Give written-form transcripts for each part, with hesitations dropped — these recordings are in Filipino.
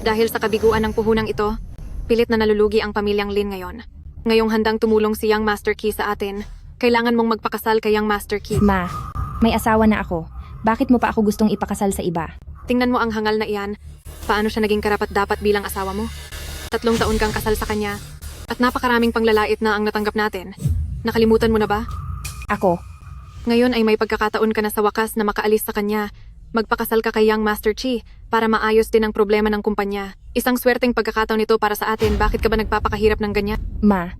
Dahil sa kabiguan ng puhunang ito, pilit na nalulugi ang pamilyang Lin ngayon. Ngayong handang tumulong si Young Master Key sa atin, kailangan mong magpakasal kay Young Master Key. Ma, may asawa na ako. Bakit mo pa ako gustong ipakasal sa iba? Tingnan mo ang hangal na iyan. Paano siya naging karapat-dapat bilang asawa mo? 3 taon kang kasal sa kanya, at napakaraming panglalait na ang natanggap natin. Nakalimutan mo na ba? Ako, Ngayon ay may pagkakataon ka na sa wakas na makaalis sa kanya. Magpakasal ka kay Young Master Chi para maayos din ang problema ng kumpanya. Isang swerteng pagkakataon ito para sa atin. Bakit ka ba nagpapakahirap ng ganyan? Ma.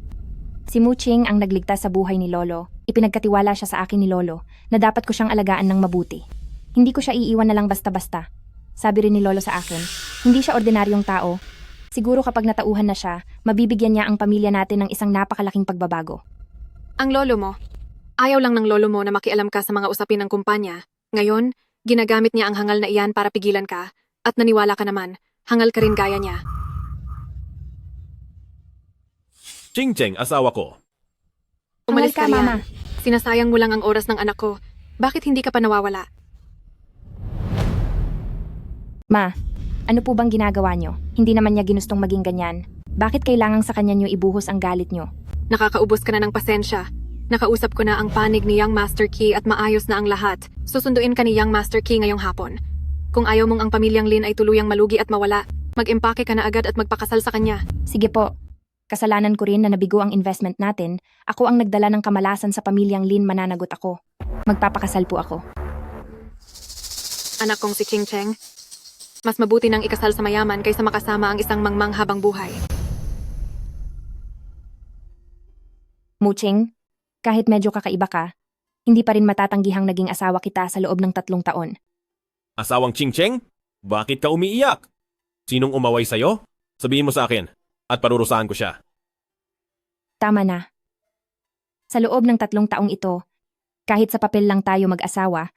Si Muching ang nagligtas sa buhay ni Lolo. Ipinagkatiwala siya sa akin ni Lolo na dapat ko siyang alagaan ng mabuti. Hindi ko siya iiwan na lang basta-basta. Sabi rin ni Lolo sa akin, hindi siya ordinaryong tao. Siguro kapag natauhan na siya, mabibigyan niya ang pamilya natin ng isang napakalaking pagbabago. Ang lolo mo. Ayaw lang ng lolo mo na makialam ka sa mga usapin ng kumpanya. Ngayon, ginagamit niya ang hangal na iyan para pigilan ka. At naniwala ka naman, hangal ka rin gaya niya. Ching-cheng, asawa ko. Umalis Hangal ka, ka, Mama. Sinasayang mo lang ang oras ng anak ko. Bakit hindi ka pa nawawala? Ma, ano po bang ginagawa niyo? Hindi naman niya ginustong maging ganyan. Bakit kailangang sa kanya niyo ibuhos ang galit niyo? Nakakaubos ka na ng pasensya. Nakausap ko na ang panig ni Young Master Key at maayos na ang lahat. Susunduin ka ni Young Master Key ngayong hapon. Kung ayaw mong ang pamilyang Lin ay tuluyang malugi at mawala, mag-impake ka na agad at magpakasal sa kanya. Sige po. Kasalanan ko rin na nabigo ang investment natin. Ako ang nagdala ng kamalasan sa pamilyang Lin, mananagot ako. Magpapakasal po ako. Anak kong si Ching Cheng, mas mabuti nang ikasal sa mayaman kaysa makasama ang isang mangmang habang buhay. Muching, kahit medyo kakaiba ka, hindi pa rin matatanggihang naging asawa kita sa loob ng 3 taon. Asawang Ching-cheng? Bakit ka umiiyak? Sinong umaway sa'yo? Sabihin mo sa akin at parurusahan ko siya. Tama na. Sa loob ng 3 taong ito, kahit sa papel lang tayo mag-asawa,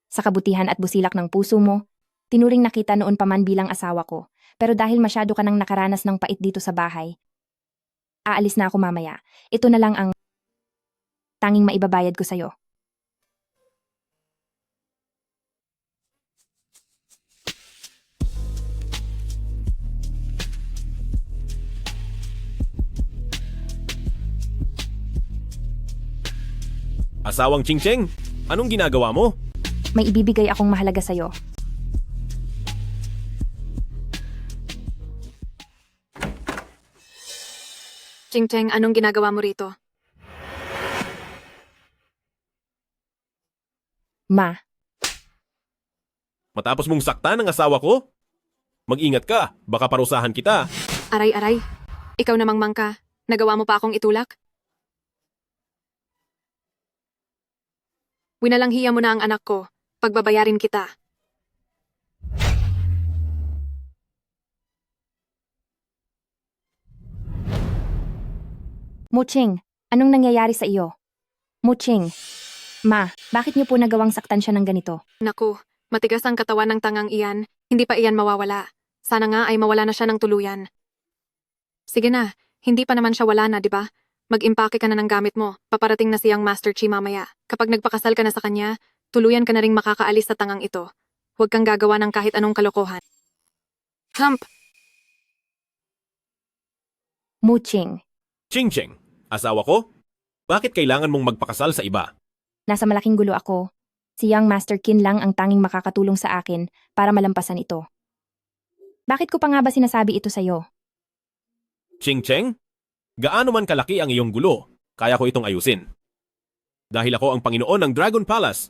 sa kabutihan at busilak ng puso mo, tinuring na kita noon pa man bilang asawa ko. Pero dahil masyado ka nang nakaranas ng pait dito sa bahay, aalis na ako mamaya. Ito na lang ang tanging maibabayad ko sa'yo. Asawang Ching-cheng, anong ginagawa mo? May ibibigay akong mahalaga sa'yo. Ching Cheng, anong ginagawa mo rito? Ma, Matapos mong saktan ang asawa ko? Mag-ingat ka, baka parusahan kita. Aray-aray, ikaw namang mangka, nagawa mo pa akong itulak? Winalanghiya mo na ang anak ko, pagbabayarin kita. Muching, anong nangyayari sa iyo? Muching, Ma, bakit niyo po nagawang saktan siya ng ganito? Naku, matigas ang katawan ng tangang iyan, hindi pa iyan mawawala. Sana nga ay mawala na siya ng tuluyan. Sige na, hindi pa naman siya wala na, di ba? Mag-impake ka na ng gamit mo, paparating na siyang Master Chi mamaya. Kapag nagpakasal ka na sa kanya, tuluyan ka na ring makakaalis sa tangang ito. Huwag kang gagawa ng kahit anong kalokohan. Hump! Muching, Ching-cheng, asawa ko? Bakit kailangan mong magpakasal sa iba? nasa malaking gulo ako. Si Young Master Kin lang ang tanging makakatulong sa akin para malampasan ito. Bakit ko pa nga ba sinasabi ito sa'yo? Ching-cheng, gaano man kalaki ang iyong gulo, kaya ko itong ayusin. Dahil ako ang Panginoon ng Dragon Palace.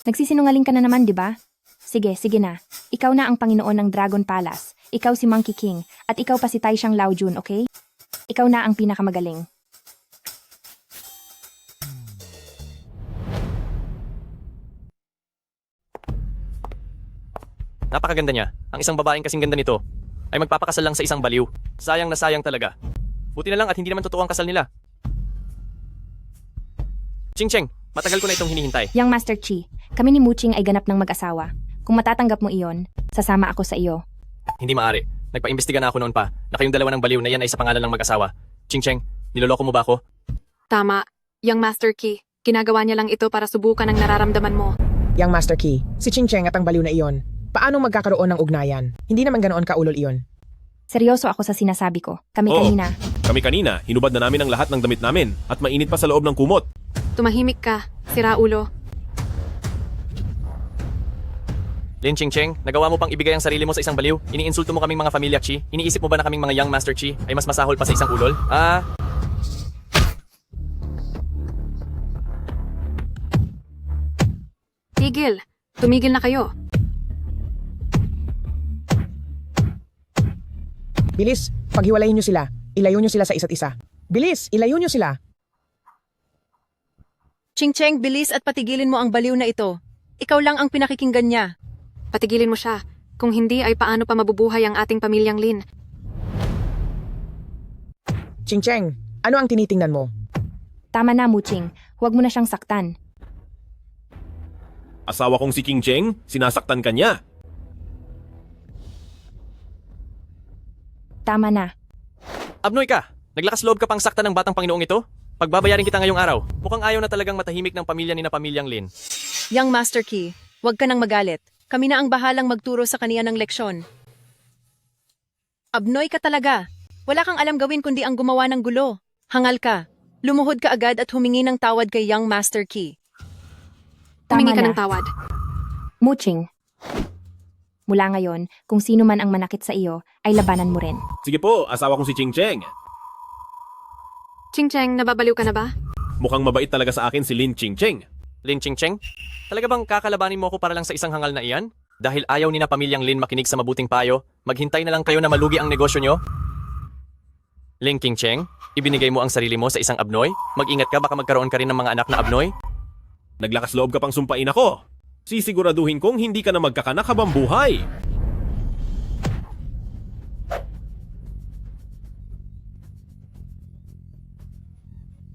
Nagsisinungaling ka na naman, di ba? Sige, sige na. Ikaw na ang Panginoon ng Dragon Palace. Ikaw si Monkey King. At ikaw pa si Taishan Laojun, okay? Ikaw na ang pinakamagaling. Napakaganda niya. Ang isang babaeng kasing ganda nito ay magpapakasal lang sa isang baliw. Sayang na sayang talaga. Buti na lang at hindi naman totoo ang kasal nila. Ching-cheng, matagal ko na itong hinihintay. Young Master Chi, kami ni Muching ay ganap ng mag-asawa. Kung matatanggap mo iyon, sasama ako sa iyo. Hindi maaari. Nagpaimbestiga na ako noon pa na kayong dalawa ng baliw na yan ay sa pangalan ng mag-asawa. Ching-cheng, niloloko mo ba ako? Tama, Young Master Key. Ginagawa niya lang ito para subukan ang nararamdaman mo. Young Master Key, si Ching Cheng at ang baliw na iyon. Paano magkakaroon ng ugnayan? Hindi naman ganoon kaulol iyon. Seryoso ako sa sinasabi ko. Kami Oo. kanina. Kami kanina, hinubad na namin ang lahat ng damit namin at mainit pa sa loob ng kumot. Tumahimik ka, sira ulo. Lin Ching-Cheng, nagawa mo pang ibigay ang sarili mo sa isang baliw. Iniinsulto mo kaming mga pamilya Chi. Iniisip mo ba na kaming mga young master Chi ay mas masahol pa sa isang ulol? Tigil. Tumigil na kayo. Bilis, paghiwalayin niyo sila. Ilayo niyo sila sa isa't isa. Bilis, ilayo niyo sila. Ching-Cheng, bilis at patigilin mo ang baliw na ito. Ikaw lang ang pinakikinggan niya. Patigilin mo siya. Kung hindi ay paano pa mabubuhay ang ating pamilyang Lin. Ching-Cheng, ano ang tinitingnan mo? Tama na, Muching. Huwag mo na siyang saktan. Asawa kong si King Cheng, sinasaktan ka niya. Tama na. Abnoy ka! Naglakas loob ka pang sakta ng batang Panginoong ito? Pagbabayarin kita ngayong araw. Mukhang ayaw na talagang matahimik ng pamilya ni na pamilyang Lin. Young Master Key, huwag ka nang magalit. Kami na ang bahalang magturo sa kaniya ng leksyon. Abnoy ka talaga. Wala kang alam gawin kundi ang gumawa ng gulo. Hangal ka. Lumuhod ka agad at humingi ng tawad kay Young Master Key. Humingi ka na. ng tawad. Muching. Mula ngayon, kung sino man ang manakit sa iyo, ay labanan mo rin. Sige po, asawa kong si Ching Cheng. Ching-Cheng, nababaliw ka na ba? Mukhang mabait talaga sa akin si Lin Ching Cheng. Lin Ching-Cheng? Talaga bang kakalabanin mo ako para lang sa isang hangal na iyan? Dahil ayaw ni na pamilyang Lin makinig sa mabuting payo, maghintay na lang kayo na malugi ang negosyo nyo? Lin Ching-Cheng, ibinigay mo ang sarili mo sa isang abnoy? Mag-ingat ka baka magkaroon ka rin ng mga anak na abnoy? Naglakas loob ka pang sumpain ako. Sisiguraduhin kong hindi ka na magkakanak habang buhay.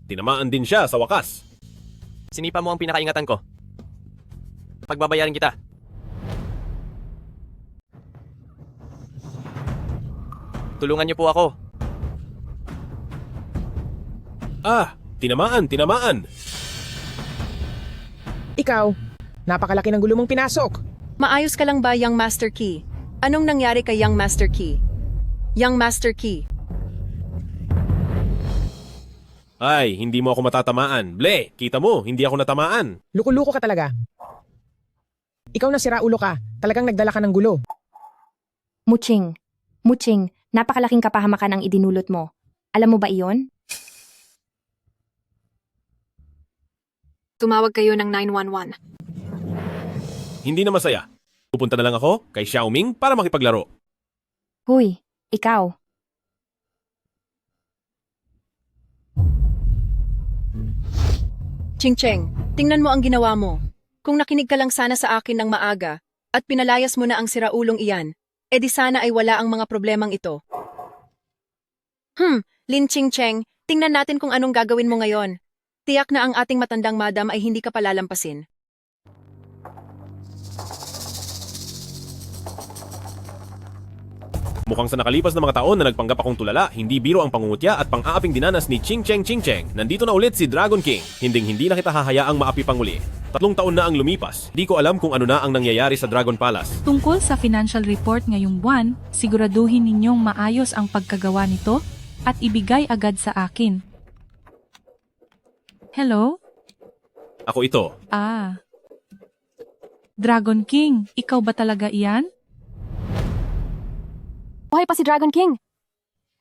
Tinamaan din siya sa wakas. Sinipa mo ang pinakaingatan ko. Pagbabayarin kita. Tulungan niyo po ako. Tinamaan. Ikaw, napakalaki ng gulo mong pinasok. Maayos ka lang ba, Young Master Key? Anong nangyari kay Young Master Key? Young Master Key, Ay, hindi mo ako matatamaan. Ble, kita mo, hindi ako natamaan. Luko-luko ka talaga. Ikaw na sira ulo ka. Talagang nagdala ka ng gulo. Muching. Muching, napakalaking kapahamakan ang idinulot mo. Alam mo ba iyon? Tumawag kayo ng 911. Hindi na masaya. Pupunta na lang ako kay Xiaoming para makipaglaro. Huy, ikaw. Ching-Cheng, tingnan mo ang ginawa mo. Kung nakinig ka lang sana sa akin ng maaga at pinalayas mo na ang siraulong iyan, edi sana ay wala ang mga problemang ito. Lin Ching-Cheng, tingnan natin kung anong gagawin mo ngayon. Tiyak na ang ating matandang madam ay hindi ka palalampasin. Mukhang sa nakalipas na mga taon na nagpanggap akong tulala, hindi biro ang pangungutya at pang-aaping dinanas ni Ching Cheng. Nandito na ulit si Dragon King. Hindi na kita hahayaang maapi pang uli. 3 taon na ang lumipas. Di ko alam kung ano na ang nangyayari sa Dragon Palace. Tungkol sa financial report ngayong buwan, siguraduhin ninyong maayos ang pagkagawa nito at ibigay agad sa akin. Hello? Ako ito. Dragon King, ikaw ba talaga iyan? Buhay pa si Dragon King.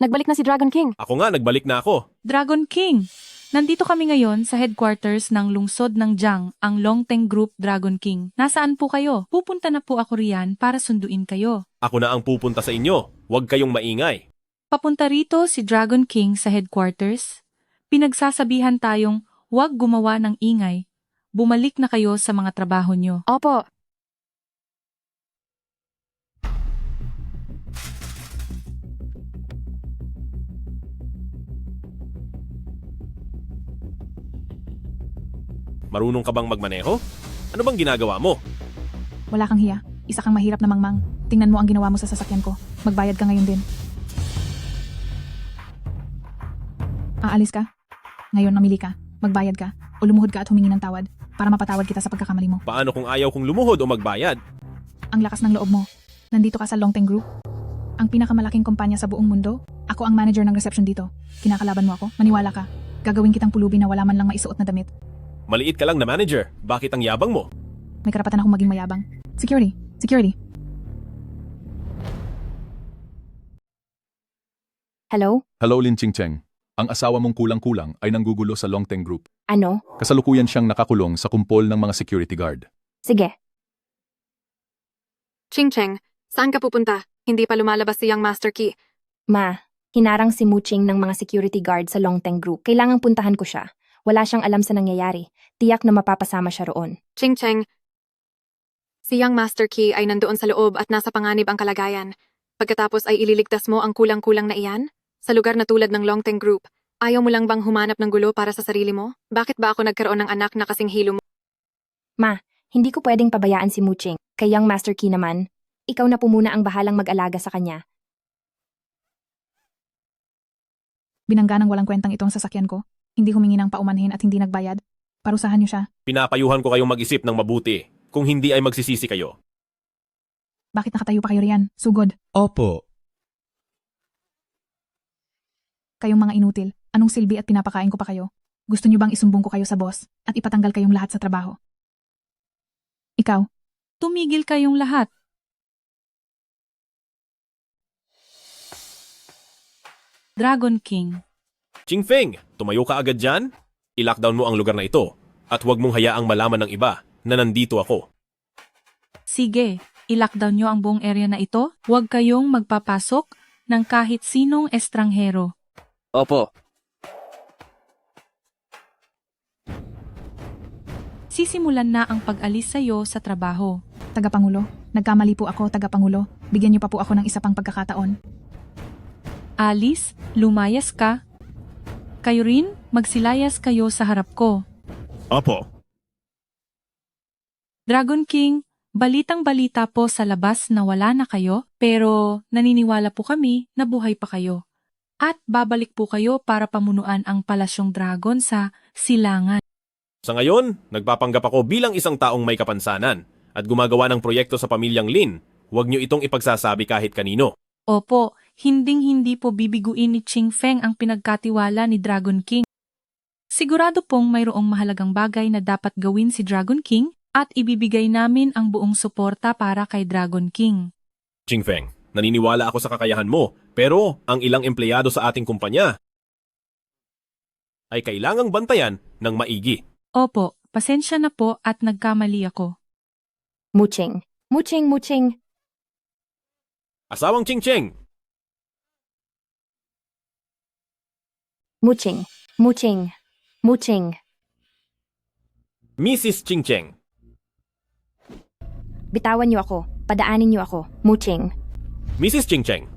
Nagbalik na si Dragon King. Ako nga, nagbalik na ako. Dragon King, nandito kami ngayon sa headquarters ng lungsod ng Jiang, ang Longteng Group Dragon King. Nasaan po kayo? Pupunta na po ako riyan para sunduin kayo. Ako na ang pupunta sa inyo. Huwag kayong maingay. Papunta rito si Dragon King sa headquarters. Pinagsasabihan tayong huwag gumawa ng ingay. Bumalik na kayo sa mga trabaho nyo. Opo. Marunong ka bang magmaneho? Ano bang ginagawa mo? Wala kang hiya. Isa kang mahirap na mangmang. Tingnan mo ang ginawa mo sa sasakyan ko. Magbayad ka ngayon din. Aalis ka? Ngayon mamili ka. Magbayad ka. O lumuhod ka at humingi ng tawad para mapatawad kita sa pagkakamali mo. Paano kung ayaw kong lumuhod o magbayad? Ang lakas ng loob mo. Nandito ka sa Longteng Group. Ang pinakamalaking kumpanya sa buong mundo. Ako ang manager ng reception dito. Kinakalaban mo ako? Maniwala ka. Gagawin kitang pulubi na wala man lang maisuot na damit. Maliit ka lang na manager. Bakit ang yabang mo? May karapatan akong maging mayabang. Security. Security. Hello? Hello Lin Chingcheng. Ang asawa mong kulang-kulang ay nanggugulo sa Longteng Group. Ano? Kasalukuyan siyang nakakulong sa kumpol ng mga security guard. Sige. Ching Cheng, saan ka pupunta? Hindi pa lumalabas si Young Master Key. Ma, hinarang si Muching ng mga security guard sa Longteng Group. Kailangang puntahan ko siya. Wala siyang alam sa nangyayari. Tiyak na mapapasama siya roon. Ching Cheng, si Young Master Key ay nandoon sa loob at nasa panganib ang kalagayan. Pagkatapos ay ililigtas mo ang kulang-kulang na iyan? Sa lugar na tulad ng Longteng Group, ayaw mo lang bang humanap ng gulo para sa sarili mo? Bakit ba ako nagkaroon ng anak na kasing hilo mo? Ma, hindi ko pwedeng pabayaan si Muching. Kay Young Master Key naman, ikaw na po muna ang bahalang mag-alaga sa kanya. Binangga ng walang kwentang itong sasakyan ko. Hindi humingi ng paumanhin at hindi nagbayad. Parusahan niyo siya. Pinapayuhan ko kayong mag-isip ng mabuti. Kung hindi ay magsisisi kayo. Bakit nakatayo pa kayo riyan? Sugod. Opo. Kayong mga inutil. Anong silbi at pinapakain ko pa kayo? Gusto niyo bang isumbong ko kayo sa boss at ipatanggal kayong lahat sa trabaho? Ikaw, Tumigil kayong lahat. Dragon King. Ching Feng, tumayo ka agad dyan. I-lockdown mo ang lugar na ito. At huwag mong hayaang malaman ng iba na nandito ako. Sige, i-lockdown nyo ang buong area na ito. Huwag kayong magpapasok ng kahit sinong estranghero. Opo. Sisimulan na ang pag-alis sa'yo sa trabaho. Tagapangulo. Nagkamali po ako, Tagapangulo. Bigyan niyo pa po ako ng isa pang pagkakataon. Alice, lumayas ka. Kayo rin, magsilayas kayo sa harap ko. Opo. Dragon King, balitang-balita po sa labas na wala na kayo, pero naniniwala po kami na buhay pa kayo. At babalik po kayo para pamunuan ang Palasyong Dragon sa Silangan. Sa ngayon, nagpapanggap ako bilang isang taong may kapansanan at gumagawa ng proyekto sa pamilyang Lin. Huwag niyo itong ipagsasabi kahit kanino. Opo, hinding-hindi po bibiguin ni Ching Feng ang pinagkatiwala ni Dragon King. Sigurado pong mayroong mahalagang bagay na dapat gawin si Dragon King at ibibigay namin ang buong suporta para kay Dragon King. Ching Feng, naniniwala ako sa kakayahan mo, pero ang ilang empleyado sa ating kumpanya ay kailangang bantayan ng maigi. Opo, pasensya na po at nagkamali ako. Muching. Muching, Muching. Asawang Ching Cheng, Muching. Muching. Muching. Mrs. Ching Cheng, Bitawan niyo ako. Padaanin niyo ako. Muching. Mrs. Ching Cheng.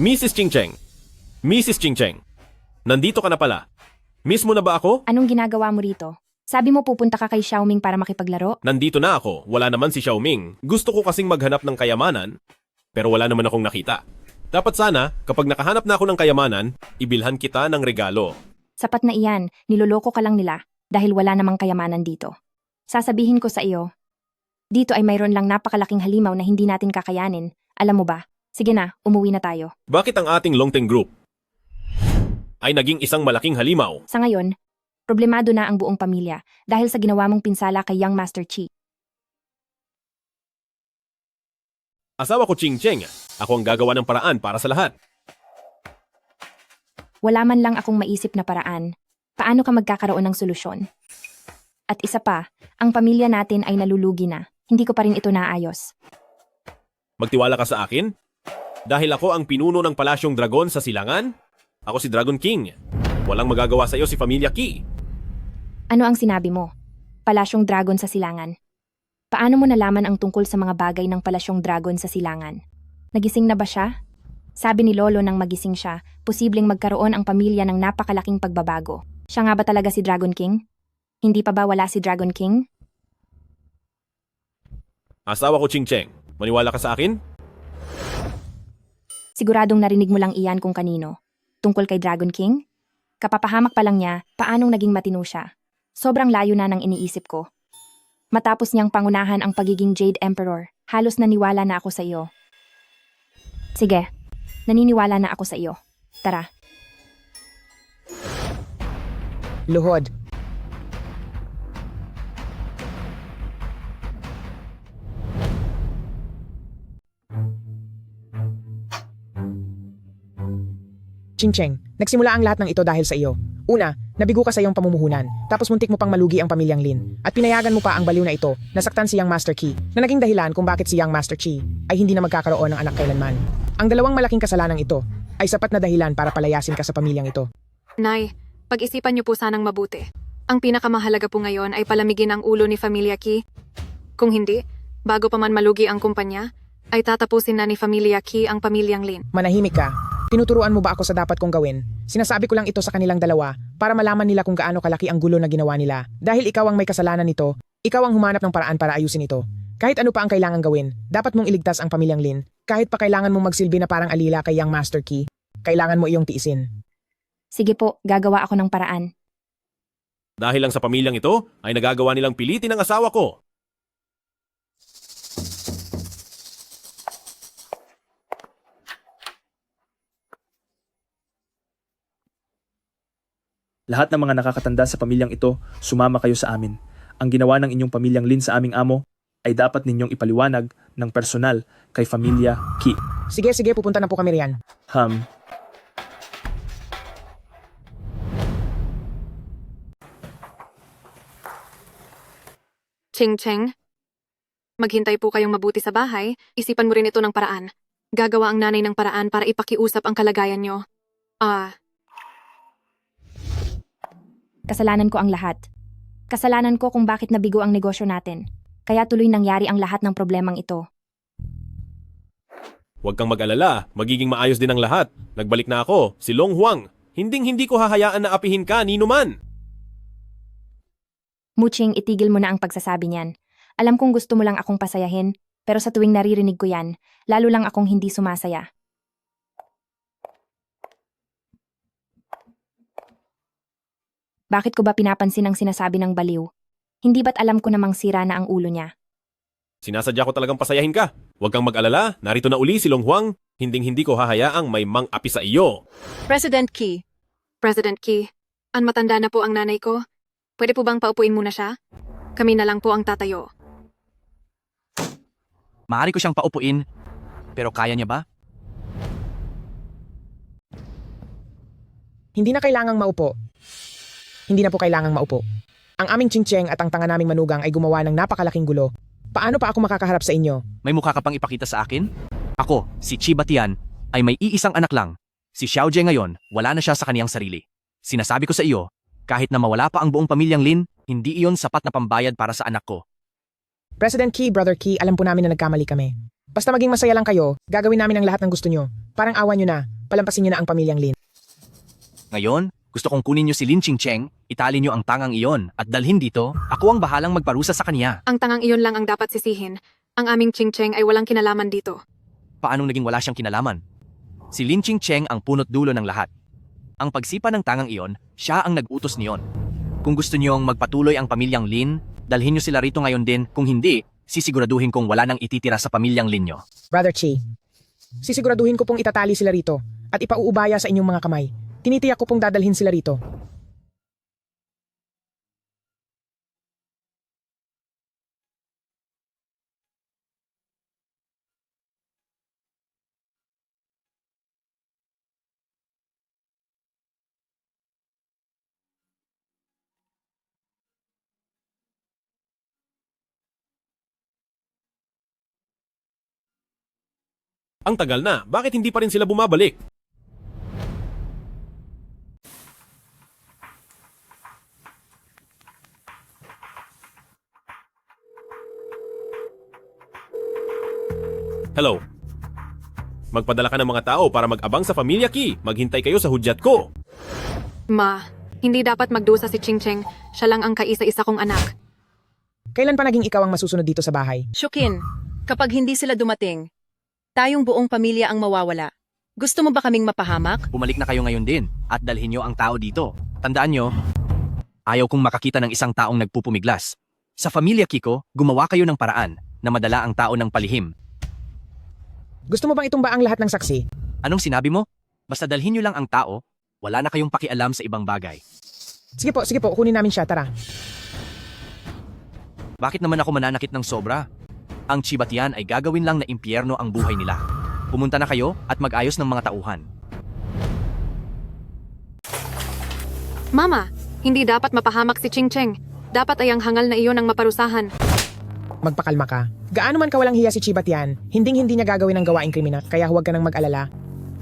Mrs. Ching Cheng. Mrs. Ching Cheng. Nandito ka na pala. Miss mo na ba ako? Anong ginagawa mo rito? Sabi mo pupunta ka kay Xiaoming para makipaglaro? Nandito na ako. Wala naman si Xiaoming. Gusto ko kasing maghanap ng kayamanan, pero wala naman akong nakita. Dapat sana, kapag nakahanap na ako ng kayamanan, ibilhan kita ng regalo. Sapat na iyan. Niloloko ka lang nila dahil wala namang kayamanan dito. Sasabihin ko sa iyo, dito ay mayroon lang napakalaking halimaw na hindi natin kakayanin. Alam mo ba? Sige na, umuwi na tayo. Bakit ang ating Longteng Group ay naging isang malaking halimaw? Sa ngayon, problemado na ang buong pamilya dahil sa ginawa mong pinsala kay Young Master Chi. Asawa ko Ching Cheng. Ako ang gagawa ng paraan para sa lahat. Wala man lang akong maisip na paraan. Paano ka magkakaroon ng solusyon? At isa pa, ang pamilya natin ay nalulugi na. Hindi ko pa rin ito naayos. Magtiwala ka sa akin? Dahil ako ang pinuno ng Palasyong Dragon sa Silangan? Ako si Dragon King. Walang magagawa sa iyo si Pamilya Qi. Ano ang sinabi mo? Palasyong Dragon sa Silangan. Paano mo nalaman ang tungkol sa mga bagay ng Palasyong Dragon sa Silangan? Nagising na ba siya? Sabi ni Lolo nang magising siya, posibleng magkaroon ang pamilya ng napakalaking pagbabago. Siya nga ba talaga si Dragon King? Hindi pa ba wala si Dragon King? Asawa ko Ching Cheng. Maniwala ka sa akin? Siguradong narinig mo lang iyan kung kanino. Tungkol kay Dragon King? Kapapahamak pa lang niya, paanong naging matino siya? Sobrang layo na ng iniisip ko. Matapos niyang pangunahan ang pagiging Jade Emperor, halos naniwala na ako sa iyo. Sige, naniniwala na ako sa iyo. Tara. Luhod. Ching-cheng, nagsimula ang lahat ng ito dahil sa iyo. Una, nabigo ka sa iyong pamumuhunan, tapos muntik mo pang malugi ang pamilyang Lin. At pinayagan mo pa ang baliw na ito, nasaktan si Young Master Qi, na naging dahilan kung bakit si Young Master Qi ay hindi na magkakaroon ng anak kailanman. Ang dalawang malaking kasalanan ito ay sapat na dahilan para palayasin ka sa pamilyang ito. Nay, pag-isipan niyo po sanang mabuti. Ang pinakamahalaga po ngayon ay palamigin ang ulo ni Familia Qi. Kung hindi, bago pa man malugi ang kumpanya, ay tatapusin na ni Familia Qi ang pamilyang Lin. Manahimik ka. Tinuturuan mo ba ako sa dapat kong gawin? Sinasabi ko lang ito sa kanilang dalawa para malaman nila kung gaano kalaki ang gulo na ginawa nila. Dahil ikaw ang may kasalanan nito, ikaw ang humanap ng paraan para ayusin ito. Kahit ano pa ang kailangan gawin, dapat mong iligtas ang pamilyang Lin. Kahit pa kailangan mong magsilbi na parang alila kay Young Master Qi, kailangan mo iyong tiisin. Sige po, gagawa ako ng paraan. Dahil lang sa pamilyang ito, ay nagagawa nilang pilitin ang asawa ko. Lahat ng mga nakakatanda sa pamilyang ito, sumama kayo sa amin. Ang ginawa ng inyong pamilyang Lin sa aming amo ay dapat ninyong ipaliwanag ng personal kay Familia Qi. Sige, pupunta na po kami riyan. Ching-cheng, maghintay po kayong mabuti sa bahay, isipan mo rin ito ng paraan. Gagawa ang nanay ng paraan para ipakiusap ang kalagayan nyo. Kasalanan ko ang lahat. Kasalanan ko kung bakit nabigo ang negosyo natin. Kaya tuloy nangyari ang lahat ng problemang ito. Huwag kang mag-alala, magiging maayos din ang lahat. Nagbalik na ako, si Long Huang. Hinding-hindi ko hahayaan na apihin ka, nino man. Muching, itigil mo na ang pagsasabi niyan. Alam kong gusto mo lang akong pasayahin, pero sa tuwing naririnig ko yan, lalo lang akong hindi sumasaya. Bakit ko ba pinapansin ang sinasabi ng baliw? Hindi ba't alam ko namang sira na ang ulo niya? Sinasadya ko talagang pasayahin ka. Huwag kang mag-alala, narito na uli si Long Huang. Hinding-hindi ko hahayaang may mang-api sa iyo. President Qi, President Qi, ang matanda na po ang nanay ko. Pwede po bang paupuin muna siya? Kami na lang po ang tatayo. Maaari ko siyang paupuin, pero kaya niya ba? Hindi na kailangang maupo. Hindi na po kailangang maupo. Ang aming Ching-cheng at ang tanga naming manugang ay gumawa ng napakalaking gulo. Paano pa ako makakaharap sa inyo? May mukha ka pang ipakita sa akin? Ako, si Qi Batian, ay may iisang anak lang. Si Xiao Jie ngayon, wala na siya sa kaniyang sarili. Sinasabi ko sa iyo, kahit na mawala pa ang buong pamilyang Lin, hindi iyon sapat na pambayad para sa anak ko. President Qi, Brother Qi, alam po namin na nagkamali kami. Basta maging masaya lang kayo, gagawin namin ang lahat ng gusto nyo. Parang awa nyo na, palampasin nyo na ang pamilyang Lin. Ngayon, gusto kong kunin niyo si Lin Ching-cheng, itali niyo ang tangang iyon, at dalhin dito, ako ang bahalang magparusa sa kaniya. Ang tangang iyon lang ang dapat sisihin. Ang aming Ching-cheng ay walang kinalaman dito. Paanong naging wala siyang kinalaman? Si Lin Ching-cheng ang punot dulo ng lahat. Ang pagsipa ng tangang iyon, siya ang nag-utos niyon. Kung gusto niyong magpatuloy ang pamilyang Lin, dalhin niyo sila rito ngayon din. Kung hindi, sisiguraduhin kong wala nang ititira sa pamilyang Lin niyo. Brother Qi, sisiguraduhin ko pong itatali sila rito at ipauubaya sa inyong mga kamay. Tinitiyak ko pong dadalhin sila rito. Ang tagal na, bakit hindi pa rin sila bumabalik? Hello. Magpadala ka ng mga tao para mag-abang sa Familia Qi. Maghintay kayo sa hudyat ko. Ma, hindi dapat magdusa si Ching-cheng. Siya lang ang kaisa-isa kong anak. Kailan pa naging ikaw ang masusunod dito sa bahay? Shukin, kapag hindi sila dumating, tayong buong pamilya ang mawawala. Gusto mo ba kaming mapahamak? Bumalik na kayo ngayon din, at dalhin niyo ang tao dito. Tandaan niyo, Ayaw kong makakita ng isang taong nagpupumiglas. Sa pamilya Kiko, gumawa kayo ng paraan na madala ang tao ng palihim. Gusto mo bang itumba ang lahat ng saksi? Anong sinabi mo? Basta dalhin niyo lang ang tao, wala na kayong pakialam sa ibang bagay. Sige po, kunin namin siya, tara. Bakit naman ako mananakit ng sobra? Ang Chibatian ay gagawin lang na impyerno ang buhay nila. Pumunta na kayo at mag-ayos ng mga tauhan. Mama, hindi dapat mapahamak si Ching Cheng. Dapat ay ang hangal na iyon ang maparusahan. Magpakalma ka. Gaano man kawalang hiya si Chibatian, hinding-hindi niya gagawin ang gawaing kriminal, kaya huwag ka nang mag-alala.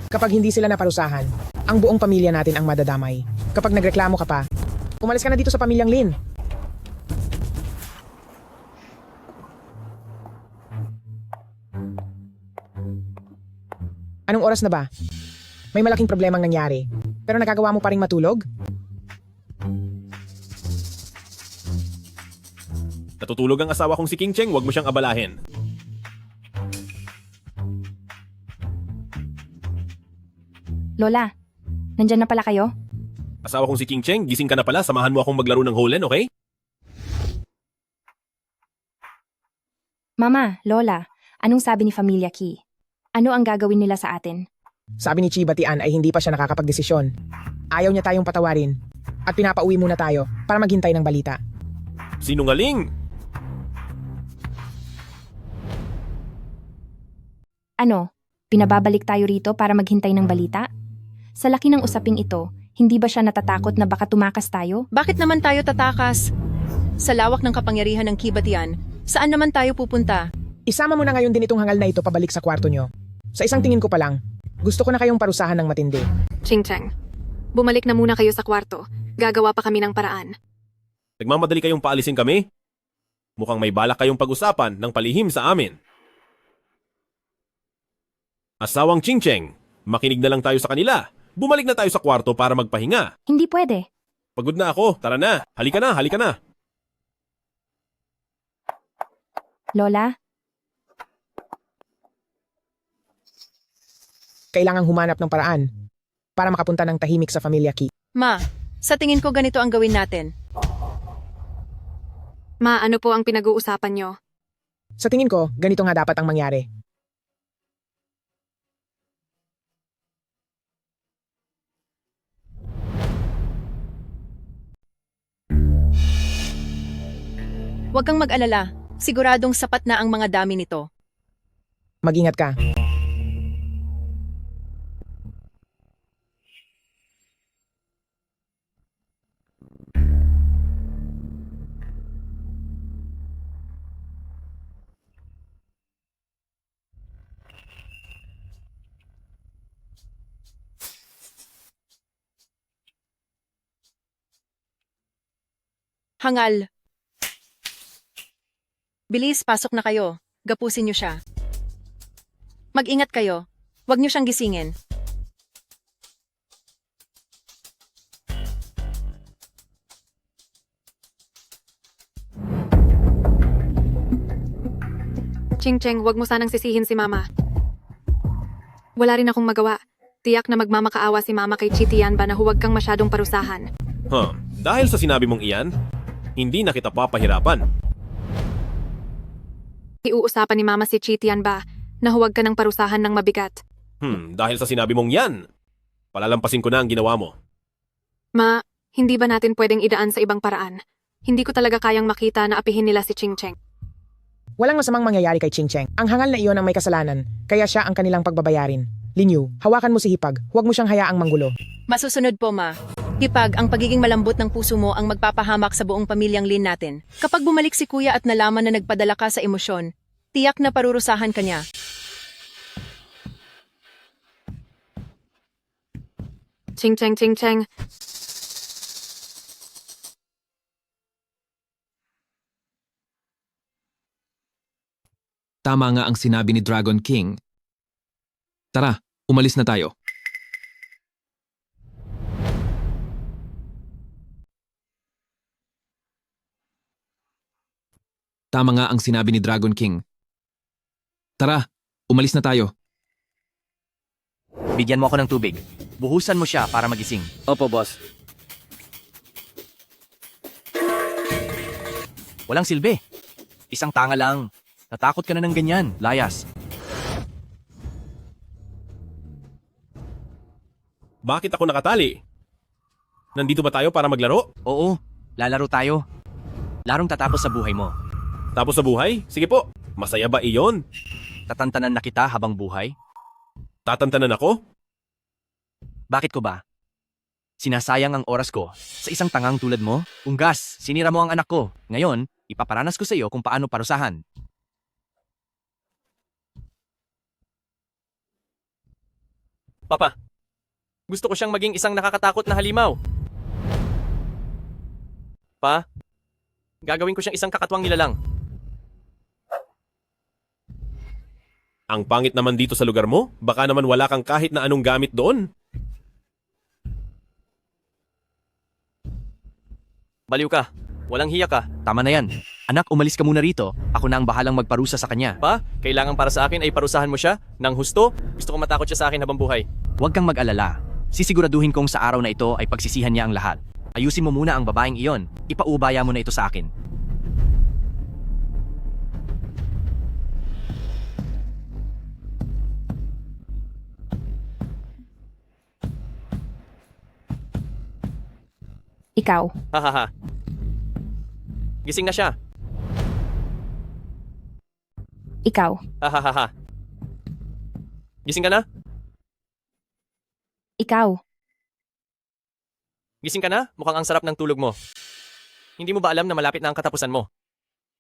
Kapag hindi sila naparusahan, ang buong pamilya natin ang madadamay. Kapag nagreklamo ka pa, umalis ka na dito sa pamilyang Lin. Anong oras na ba? May malaking problemang nangyari, pero nagagawa mo pa ring matulog? Natutulog ang asawa kong si King Cheng, wag mo siyang abalahin. Lola, nandyan na pala kayo? Asawa kong si King Cheng, gising ka na pala, samahan mo akong maglaro ng holen, okay? Mama, Lola, anong sabi ni Familia Ki? Ano ang gagawin nila sa atin? Sabi ni Chibatian ay hindi pa siya nakakapagdesisyon. Ayaw niya tayong patawarin at pinapauwi muna tayo para maghintay ng balita. Sinungaling! Ano, pinababalik tayo rito para maghintay ng balita? Sa laki ng usaping ito, hindi ba siya natatakot na baka tumakas tayo? Bakit naman tayo tatakas? Sa lawak ng kapangyarihan ng Kibatian, saan naman tayo pupunta? Isama mo na ngayon din itong hangal na ito pabalik sa kwarto nyo. Sa isang tingin ko pa lang, gusto ko na kayong parusahan ng matindi. Ching Cheng, bumalik na muna kayo sa kwarto. Gagawa pa kami ng paraan. Nagmamadali kayong paalisin kami? Mukhang may balak kayong pag-usapan ng palihim sa amin. Asawang Ching Cheng, makinig na lang tayo sa kanila. Bumalik na tayo sa kwarto para magpahinga. Hindi pwede. Pagod na ako, tara na. Halika na, halika na. Lola, Kailangang humanap ng paraan para makapunta ng tahimik sa pamilya Ki. Ma, sa tingin ko ganito ang gawin natin. Ma, ano po ang pinag-uusapan nyo? Sa tingin ko, ganito nga dapat ang mangyari. Huwag kang mag-alala. Siguradong sapat na ang mga dami nito. Mag-ingat ka. Hangal. Bilis, pasok na kayo. Gapusin niyo siya. Mag-ingat kayo. Huwag niyo siyang gisingin. Ching Cheng, wag mo sanang sisihin si Mama. Wala rin akong magawa. Tiyak na magmamakaawa si Mama kay Chitian ba na huwag kang masyadong parusahan. Dahil sa sinabi mong iyan, hindi na kita papahirapan. Iuusapan ni Mama si Chitian ba na huwag ka ng parusahan ng mabigat. Dahil sa sinabi mong yan, palalampasin ko na ang ginawa mo. Ma, hindi ba natin pwedeng idaan sa ibang paraan? Hindi ko talaga kayang makita na apihin nila si Ching Cheng. Walang masamang mangyayari kay Ching Cheng. Ang hangal na iyon ang may kasalanan, kaya siya ang kanilang pagbabayarin. Linyu, hawakan mo si Hipag. Huwag mo siyang hayaang manggulo. Masusunod po, Ma. Hipag, ang pagiging malambot ng puso mo ang magpapahamak sa buong pamilyang Lin natin. Kapag bumalik si Kuya at nalaman na nagpadala ka sa emosyon, tiyak na parurusahan ka niya. Ching Cheng, Ching Cheng. Tama nga ang sinabi ni Dragon King. Tara, umalis na tayo. Tama nga ang sinabi ni Dragon King. Tara, umalis na tayo. Bigyan mo ako ng tubig. Buhusan mo siya para magising. Opo, boss. Walang silbi. Isang tanga lang. Natakot ka na ng ganyan, layas. Bakit ako nakatali? Nandito ba tayo para maglaro? Oo, lalaro tayo. Larong tatapos sa buhay mo. Tapos sa buhay? Sige po. Masaya ba iyon? Tatantanan na kita habang buhay? Tatantanan ako? Bakit ko ba? Sinasayang ang oras ko sa isang tangang tulad mo? Unggas, sinira mo ang anak ko. Ngayon, ipaparanas ko sa iyo kung paano parusahan. Papa, gusto ko siyang maging isang nakakatakot na halimaw. Pa, gagawin ko siyang isang kakatwang nilalang. Ang pangit naman dito sa lugar mo? Baka naman wala kang kahit na anong gamit doon. Baliw ka. Walang hiya ka. Tama na yan. Anak, umalis ka muna rito. Ako na ang bahalang magparusa sa kanya. Pa, kailangan para sa akin ay parusahan mo siya ng husto. Gusto ko matakot siya sa akin habang buhay. Huwag kang mag-alala. Sisiguraduhin kong sa araw na ito ay pagsisihan niya ang lahat. Ayusin mo muna ang babaeng iyon. Ipaubaya mo na ito sa akin. Ikaw, Hahaha. Gising na siya. ikaw, Hahaha. Gising ka na? ikaw. Gising ka na? Mukhang ang sarap ng tulog mo. Hindi mo ba alam na malapit na ang katapusan mo?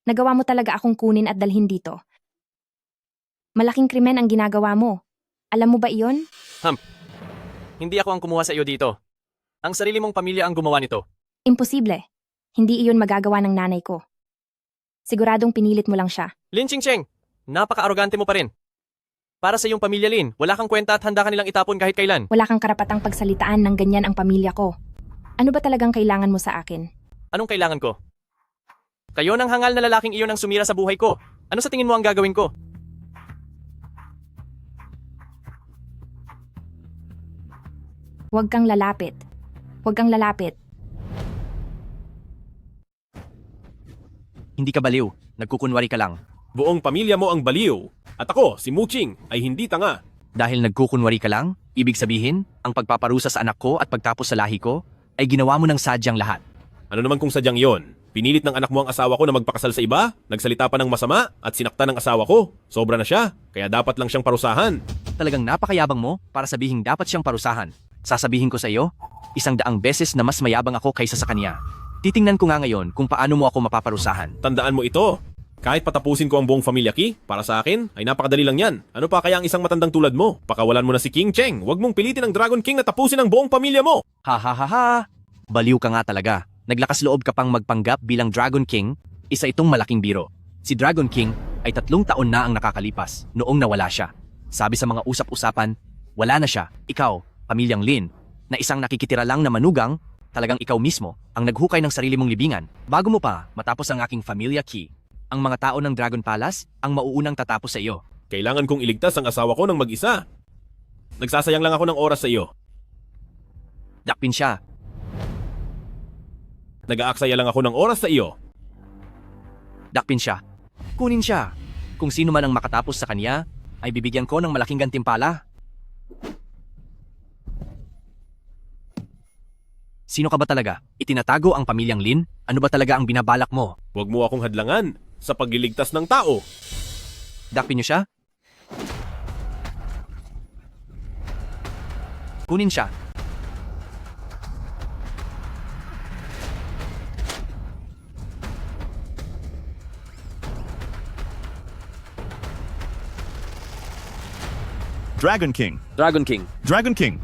Nagawa mo talaga akong kunin at dalhin dito. Malaking krimen ang ginagawa mo. Alam mo ba iyon? Hindi ako ang kumuha sa iyo dito. Ang sarili mong pamilya ang gumawa nito. Imposible. Hindi iyon magagawa ng nanay ko. Siguradong pinilit mo lang siya. Lin Ching-Cheng, napaka-arogante mo pa rin. Para sa iyong pamilya, Lin, wala kang kwenta at handa ka nilang itapon kahit kailan. Wala kang karapatang pagsalitaan ng ganyan ang pamilya ko. Ano ba talagang kailangan mo sa akin? Anong kailangan ko? Kayo ng hangal na lalaking iyon ang sumira sa buhay ko. Ano sa tingin mo ang gagawin ko? Huwag kang lalapit. Huwag kang lalapit. Hindi ka baliw. Nagkukunwari ka lang. Buong pamilya mo ang baliw. At ako, si Muching, ay hindi tanga. Dahil nagkukunwari ka lang, ibig sabihin, ang pagpaparusa sa anak ko at pagtapos sa lahi ko, ay ginawa mo ng sadyang lahat. Ano naman kung sadyang yon? Pinilit ng anak mo ang asawa ko na magpakasal sa iba, nagsalita pa ng masama, at sinakta ng asawa ko. Sobra na siya, kaya dapat lang siyang parusahan. Talagang napakayabang mo para sabihin dapat siyang parusahan. Sasabihin ko sa iyo, 100 beses na mas mayabang ako kaysa sa kanya. Titingnan ko nga ngayon kung paano mo ako mapaparusahan. Tandaan mo ito. Kahit patapusin ko ang buong pamilya Ki, para sa akin, ay napakadali lang yan. Ano pa kaya ang isang matandang tulad mo? Pakawalan mo na si King Cheng. Huwag mong pilitin ang Dragon King na tapusin ang buong pamilya mo. Ha ha ha ha! Baliw ka nga talaga. Naglakas loob ka pang magpanggap bilang Dragon King, isa itong malaking biro. Si Dragon King ay 3 taon na ang nakakalipas noong nawala siya. Sabi sa mga usap-usapan, wala na siya, ikaw, pamilyang Lin, na isang nakikitira lang na manugang, talagang ikaw mismo ang naghukay ng sarili mong libingan. Bago mo pa matapos ang aking Familia Key, ang mga tao ng Dragon Palace ang mauunang tatapos sa iyo. Kailangan kong iligtas ang asawa ko ng mag-isa. Nagsasayang lang ako ng oras sa iyo. Dakpin siya. Nag-aaksaya lang ako ng oras sa iyo. Dakpin siya. Kunin siya. Kung sino man ang makatapos sa kanya, ay bibigyan ko ng malaking gantimpala. Sino ka ba talaga? Itinatago ang pamilyang Lin? Ano ba talaga ang binabalak mo? Huwag mo akong hadlangan sa pagliligtas ng tao. Dakpin niyo siya? Kunin siya. Dragon King. Dragon King. Dragon King.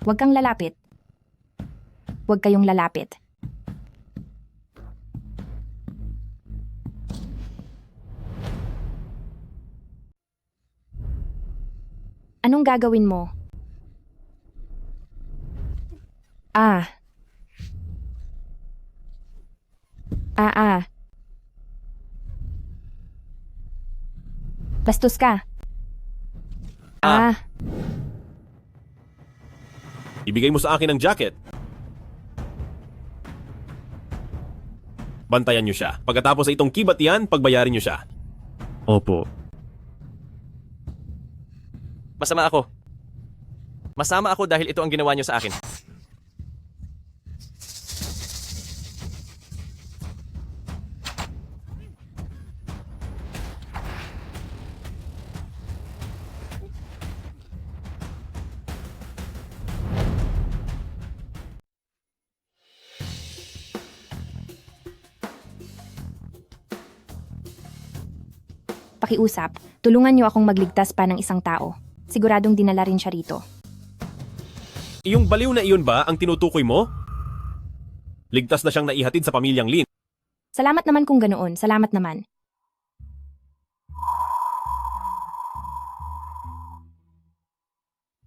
Huwag kang lalapit. Huwag kayong lalapit. Anong gagawin mo? Ah. Bastos ka. Ibigay mo sa akin ang jacket. Bantayan niyo siya. Pagkatapos sa itong kibat yan, pagbayarin niyo siya. Opo. Masama ako. Masama ako dahil ito ang ginawa niyo sa akin. Pakiusap, tulungan niyo akong magligtas pa ng isang tao. Siguradong dinala rin siya rito. Iyong baliw na iyon ba ang tinutukoy mo? Ligtas na siyang naihatid sa pamilyang Lin. Salamat naman kung ganoon, salamat naman.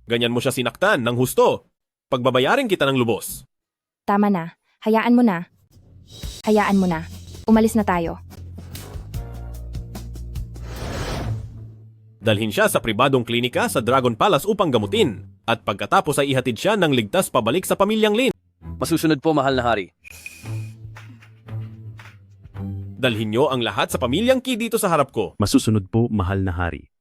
Ganyan mo siya sinaktan ng husto. Pagbabayarin kita ng lubos. Tama na, hayaan mo na. Hayaan mo na. Umalis na tayo. Dalhin siya sa pribadong klinika sa Dragon Palace upang gamutin. At pagkatapos ay ihatid siya ng ligtas pabalik sa pamilyang Lin. Masusunod po, mahal na hari. Dalhin niyo ang lahat sa pamilyang Ki dito sa harap ko. Masusunod po, mahal na hari.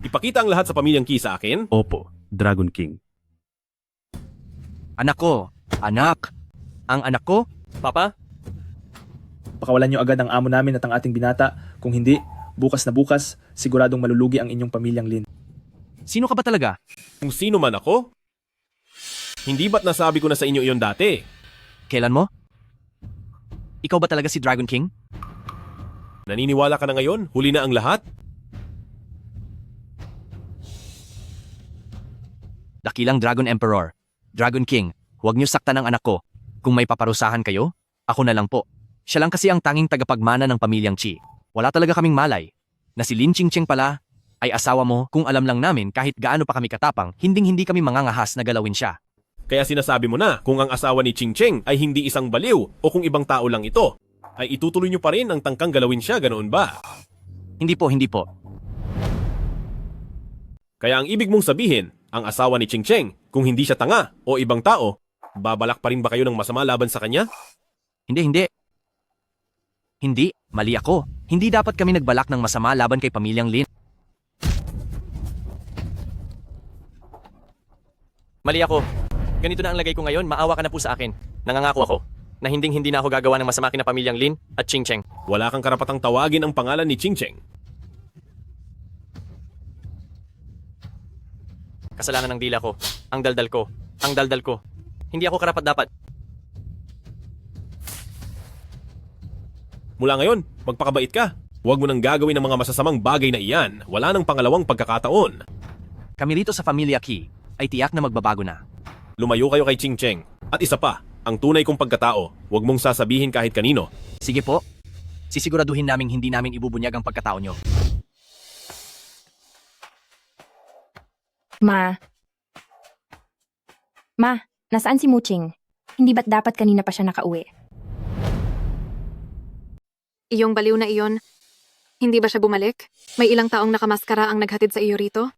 Ipakita ang lahat sa pamilyang Ki sa akin. Opo, Dragon King. Anak ko. Anak. Ang anak ko? Papa? Pakawalan niyo agad ang amo namin at ang ating binata. Kung hindi, bukas na bukas, siguradong malulugi ang inyong pamilyang Lin. Sino ka ba talaga? Kung sino man ako? Hindi ba't nasabi ko na sa inyo iyon dati? Kailan mo? Ikaw ba talaga si Dragon King? Naniniwala ka na ngayon? Huli na ang lahat? Dakilang Dragon Emperor. Dragon King, huwag niyo saktan ang anak ko. Kung may paparusahan kayo, ako na lang po. Siya lang kasi ang tanging tagapagmana ng pamilyang Chi. Wala talaga kaming malay. Na si Lin Qingqing pala ay asawa mo kung alam lang namin kahit gaano pa kami katapang, hinding-hindi kami mangangahas na galawin siya. Kaya sinasabi mo na kung ang asawa ni Qingqing ay hindi isang baliw o kung ibang tao lang ito, ay itutuloy niyo pa rin ang tangkang galawin siya, ganoon ba? Hindi po, hindi po. Kaya ang ibig mong sabihin, ang asawa ni Qingqing, kung hindi siya tanga o ibang tao, babalak pa rin ba kayo ng masama laban sa kanya? Hindi. Hindi, mali ako. Hindi dapat kami nagbalak ng masama laban kay pamilyang Lin. Mali ako. Ganito na ang lagay ko ngayon, maawa ka na po sa akin. Nangangako ako na hindi na ako gagawa ng masama kina pamilyang Lin at Qingqing. Wala kang karapatang tawagin ang pangalan ni Qingqing. Kasalanan ng dila ko, ang daldal ko. Hindi ako karapat-dapat. Mula ngayon, magpakabait ka. Huwag mo nang gagawin ng mga masasamang bagay na iyan. Wala nang pangalawang pagkakataon. Kami rito sa Pamilya Ki ay tiyak na magbabago na. Lumayo kayo kay Qingqing. At isa pa, ang tunay kong pagkatao, huwag mong sasabihin kahit kanino. Sige po, sisiguraduhin naming hindi namin ibubunyag ang pagkatao nyo. Ma, nasaan si Muching? Hindi ba't dapat kanina pa siya nakauwi? Iyong baliw na iyon, hindi ba siya bumalik? May ilang taong nakamaskara ang naghatid sa iyo rito?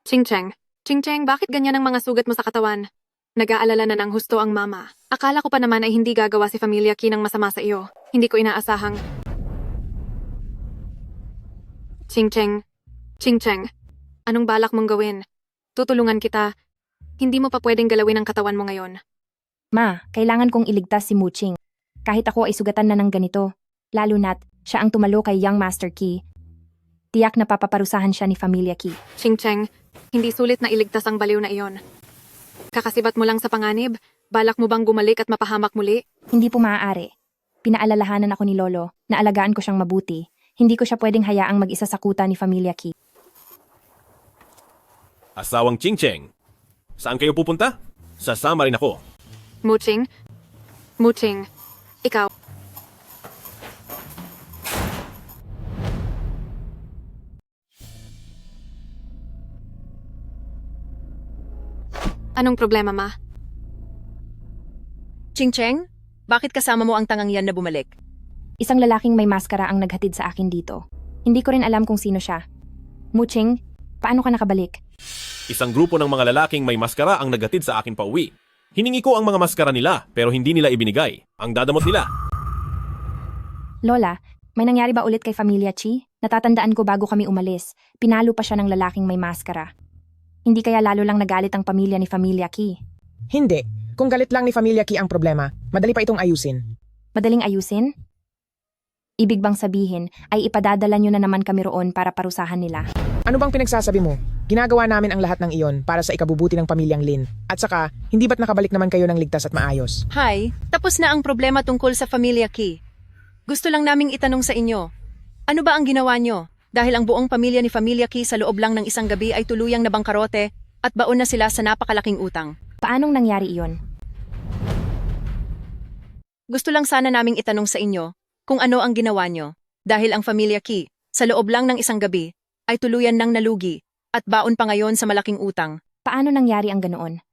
Qingqing, bakit ganyan ang mga sugat mo sa katawan? Nag-aalala na ng husto ang mama. Akala ko pa naman ay hindi gagawa si Pamilya Ki ng masama sa iyo. Hindi ko inaasahang... Qingqing, anong balak mong gawin? Tutulungan kita. Hindi mo pa pwedeng galawin ang katawan mo ngayon. Ma, kailangan kong iligtas si Muching. Kahit ako ay sugatan na ng ganito. Lalo na't siya ang tumalo kay Young Master Ki. Tiyak na papaparusahan siya ni Pamilya Ki. Qingqing, hindi sulit na iligtas ang baliw na iyon. Kakasibat mo lang sa panganib, balak mo bang gumalik at mapahamak muli? Hindi po maaari. Pinaalalahanan ako ni Lolo na alagaan ko siyang mabuti. Hindi ko siya pwedeng hayaang mag-isa sa kuta ni Pamilya Ki. Asawang Qingqing, saan kayo pupunta? Sasama rin ako. Muching, ikaw. Anong problema, Ma? Qingqing, bakit kasama mo ang tangang yan na bumalik? Isang lalaking may maskara ang naghatid sa akin dito. Hindi ko rin alam kung sino siya. Muching, paano ka nakabalik? Isang grupo ng mga lalaking may maskara ang naghatid sa akin pauwi. Hiningi ko ang mga maskara nila pero hindi nila ibinigay. Ang dadamot nila. Lola, may nangyari ba ulit kay Familia Chi? Natatandaan ko bago kami umalis, pinalo pa siya ng lalaking may maskara. Hindi kaya lalo lang nagalit ang pamilya ni Familia Ki? Hindi. Kung galit lang ni Familia Ki ang problema, madali pa itong ayusin. Madaling ayusin? Ibig bang sabihin ay ipadadala nyo na naman kami roon para parusahan nila? Ano bang pinagsasabi mo? Ginagawa namin ang lahat ng iyon para sa ikabubuti ng pamilyang Lin. At saka, hindi ba't nakabalik naman kayo ng ligtas at maayos? Hi, tapos na ang problema tungkol sa Familia Ki. Gusto lang naming itanong sa inyo, ano ba ang ginawa nyo? Dahil ang buong pamilya ni Familia Ki sa loob lang ng isang gabi ay tuluyang nabangkarote at baon na sila sa napakalaking utang. Paanong nangyari iyon? Gusto lang sana naming itanong sa inyo kung ano ang ginawa nyo. Dahil ang Familia Ki, sa loob lang ng isang gabi, ay tuluyan ng nalugi at baon pa ngayon sa malaking utang. Paano nangyari ang ganoon?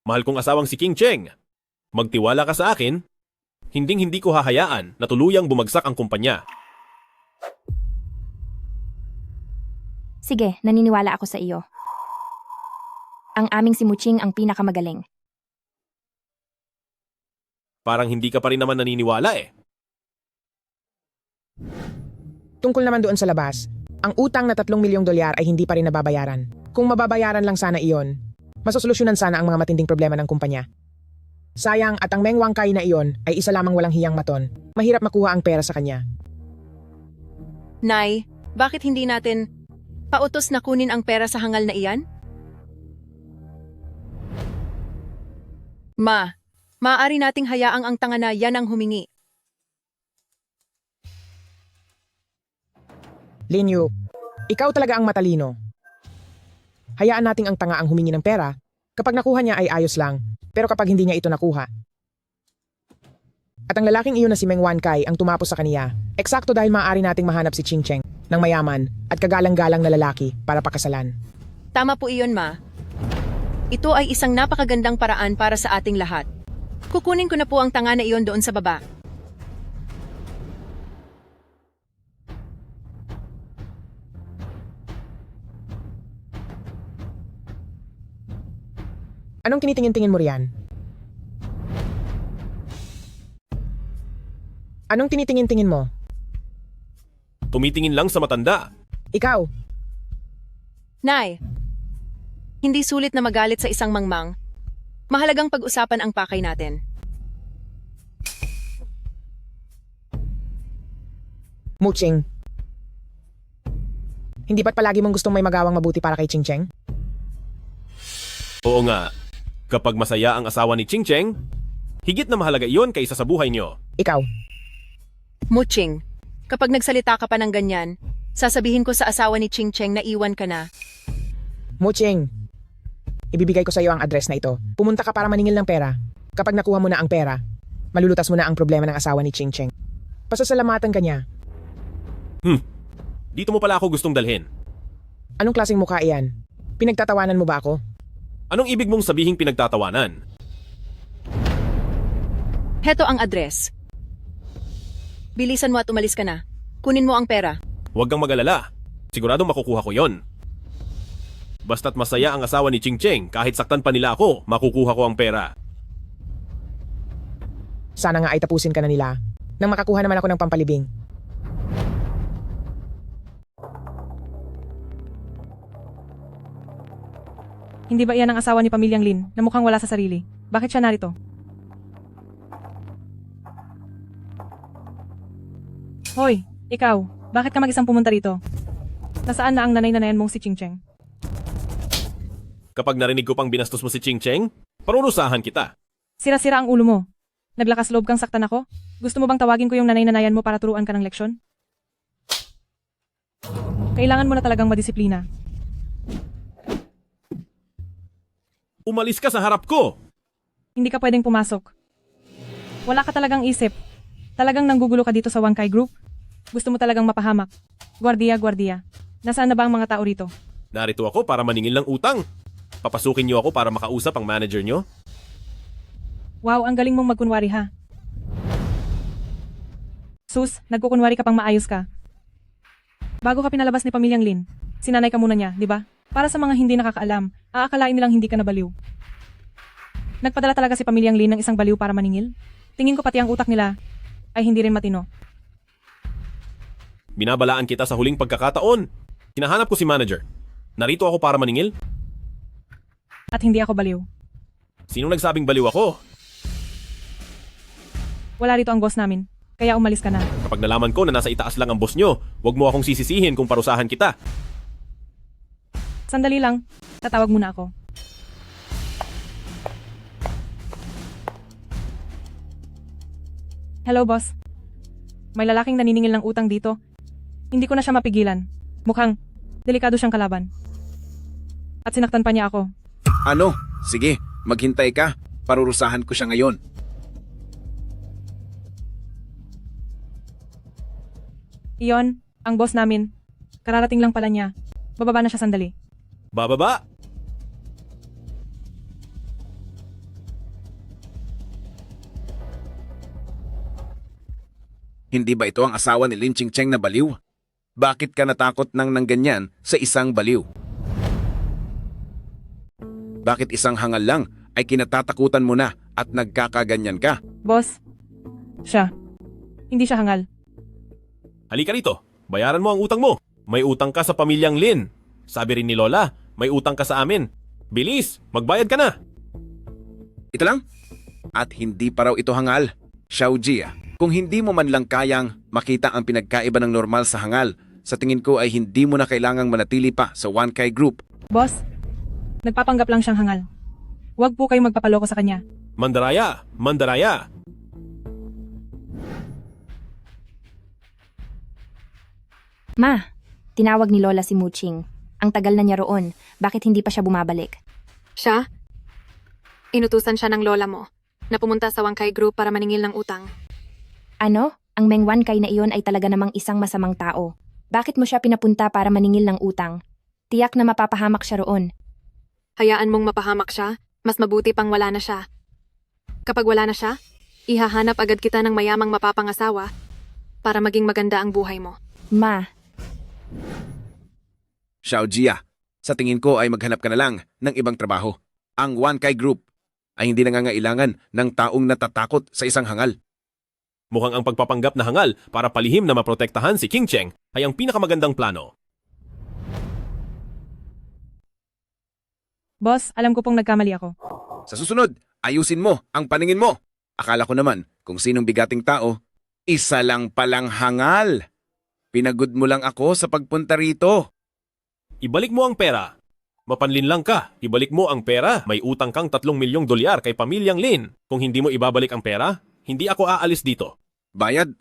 Mahal kong asawang si King Cheng. Magtiwala ka sa akin, hindi ko hahayaan na tuluyang bumagsak ang kumpanya. Sige, naniniwala ako sa iyo. Ang aming si Muching ang pinakamagaling. Parang hindi ka pa rin naman naniniwala eh. Tungkol naman doon sa labas, ang utang na 3 milyong dolyar ay hindi pa rin nababayaran. Kung mababayaran lang sana iyon, masosolusyonan sana ang mga matinding problema ng kumpanya. Sayang at ang Meng Wangkai na iyon ay isa lamang walang hiyang maton. Mahirap makuha ang pera sa kanya. Nay, bakit hindi natin pautos na kunin ang pera sa hangal na iyan? Maaari nating hayaang ang tanga na yan ang humingi. Lin Yu, ikaw talaga ang matalino. Hayaan nating ang tanga ang humingi ng pera. Kapag nakuha niya ay ayos lang, pero kapag hindi niya ito nakuha. At ang lalaking iyon na si Meng Wankai ang tumapos sa kaniya, eksakto dahil maaari nating mahanap si Ching Cheng ng mayaman at kagalang-galang na lalaki para pakasalan. Tama po iyon, Ma. Ito ay isang napakagandang paraan para sa ating lahat. Kukunin ko na po ang tanga na iyon doon sa baba. Anong tinitingin-tingin mo riyan? Anong tinitingin-tingin mo? Tumitingin lang sa matanda. Ikaw, Nay, hindi sulit na magalit sa isang mangmang. Mahalagang pag-usapan ang pakay natin. Muching. Hindi ba't palagi mong gustong may magawang mabuti para kay Ching Cheng? Oo nga, kapag masaya ang asawa ni Ching Cheng, higit na mahalaga iyon kaysa sa buhay niyo. Ikaw, Muching, kapag nagsalita ka pa ng ganyan, sasabihin ko sa asawa ni Ching Cheng na iwan ka na. Muching. Ibibigay ko sa iyo ang address na ito. Pumunta ka para maningil ng pera. Kapag nakuha mo na ang pera, malulutas mo na ang problema ng asawa ni Ching Cheng. Pasasalamatan ka niya. Dito mo pala ako gustong dalhin. Anong klaseng mukha iyan? Pinagtatawanan mo ba ako? Anong ibig mong sabihing pinagtatawanan? Heto ang address. Bilisan mo at umalis ka na. Kunin mo ang pera. Huwag kang mag-alala. Siguradong makukuha ko yon. Basta't masaya ang asawa ni Ching Cheng, kahit saktan pa nila ako, makukuha ko ang pera. Sana nga ay tapusin ka na nila. Nang makakuha naman ako ng pampalibing. Hindi ba iyan ang asawa ni Pamilyang Lin na mukhang wala sa sarili? Bakit siya narito? Hoy, ikaw, bakit ka mag-isang pumunta rito? Nasaan na ang nanay-nanayan mong si Ching Cheng? Kapag narinig ko pang binastos mo si Ching Cheng, parurusahan kita. Sira-sira ang ulo mo. Naglakas loob kang saktan ako? Gusto mo bang tawagin ko yung nanay-nanayan mo para turuan ka ng leksyon? Kailangan mo na talagang madisiplina. Umalis ka sa harap ko! Hindi ka pwedeng pumasok. Wala ka talagang isip. Talagang nanggugulo ka dito sa Wangkai Group? Gusto mo talagang mapahamak. Guardia. Nasaan na ba ang mga tao rito? Narito ako para maningil ng utang. Papasukin niyo ako para makausap ang manager niyo. Wow, ang galing mong magkunwari ha. Sus, nagkukunwari ka pang maayos ka. Bago ka pinalabas ni Pamilyang Lin, sinanay ka muna niya, di ba? Para sa mga hindi nakakaalam, aakalain nilang hindi ka nabaliw. Nagpadala talaga si Pamilyang Lin ng isang baliw para maningil? Tingin ko pati ang utak nila ay hindi rin matino. Binabalaan kita sa huling pagkakataon. Hinahanap ko si manager. Narito ako para maningil. At hindi ako baliw. Sinong nagsabing baliw ako? Wala rito ang boss namin, kaya umalis ka na. Kapag nalaman ko na nasa itaas lang ang boss nyo, huwag mo akong sisisihin kung parusahan kita. Sandali lang, tatawag muna ako. Hello boss. May lalaking naniningil ng utang dito. Hindi ko na siya mapigilan. Mukhang delikado siyang kalaban. At sinaktan pa niya ako. Ano? Sige, maghintay ka. Parurusahan ko siya ngayon. Iyon, ang boss namin. Kararating lang pala niya. Bababa na siya sandali. Bababa! Hindi ba ito ang asawa ni Lin Chingcheng na baliw? Bakit ka natakot nang ganyan sa isang baliw? Bakit isang hangal lang ay kinatatakutan mo na at nagkakaganyan ka? Boss, siya. Hindi siya hangal. Halika rito. Bayaran mo ang utang mo. May utang ka sa Pamilyang Lin. Sabi rin ni Lola, may utang ka sa amin. Bilis, magbayad ka na. Ito lang? At hindi pa raw ito hangal. Xiao Jia, kung hindi mo man lang kayang makita ang pinagkaiba ng normal sa hangal, sa tingin ko ay hindi mo na kailangang manatili pa sa One Kai Group. Boss, nagpapanggap lang siyang hangal. Huwag po kayong magpapaloko sa kanya. Mandaraya! Mandaraya! Ma, tinawag ni Lola si Muching. Ang tagal na niya roon. Bakit hindi pa siya bumabalik? Siya? Inutusan siya ng lola mo na pumunta sa Wangkai Group para maningil ng utang. Ano? Ang Meng Wankay na iyon ay talaga namang isang masamang tao. Bakit mo siya pinapunta para maningil ng utang? Tiyak na mapapahamak siya roon. Hayaan mong mapahamak siya, mas mabuti pang wala na siya. Kapag wala na siya, ihahanap agad kita ng mayamang mapapangasawa para maging maganda ang buhay mo. Ma, Xiao Jia, sa tingin ko ay maghanap ka na lang ng ibang trabaho. Ang One Kai Group ay hindi nangangailangan ng taong natatakot sa isang hangal. Mukhang ang pagpapanggap na hangal para palihim na maprotektahan si King Cheng ay ang pinakamagandang plano. Boss, alam ko pong nagkamali ako. Sa susunod, ayusin mo ang paningin mo. Akala ko naman kung sinong bigating tao, isa lang palang hangal. Pinagod mo lang ako sa pagpunta rito. Ibalik mo ang pera. Mapanlin lang ka. Ibalik mo ang pera. May utang kang 3 milyong dolyar kay Pamilyang Lin. Kung hindi mo ibabalik ang pera, hindi ako aalis dito. Bayad?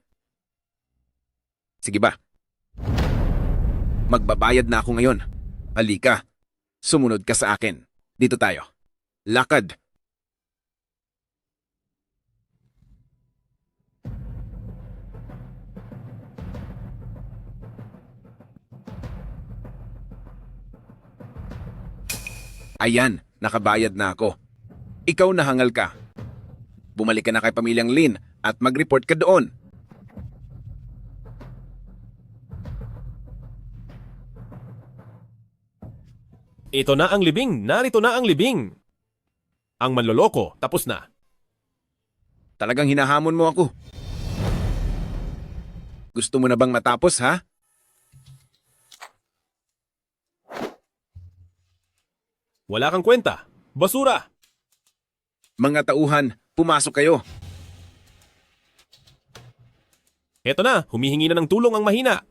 Sige ba? Magbabayad na ako ngayon. Halika. Sumunod ka sa akin. Dito tayo. Lakad. Ayan, nakabayad na ako. Ikaw nahangal ka. Bumalik ka na kay Pamilyang Lin at mag-report ka doon. Ito na ang libing. Narito na ang libing. Ang manloloko, tapos na. Talagang hinahamon mo ako. Gusto mo na bang matapos, ha? Wala kang kwenta. Basura. Mga tauhan, pumasok kayo. Eto na, humihingi na ng tulong ang mahina.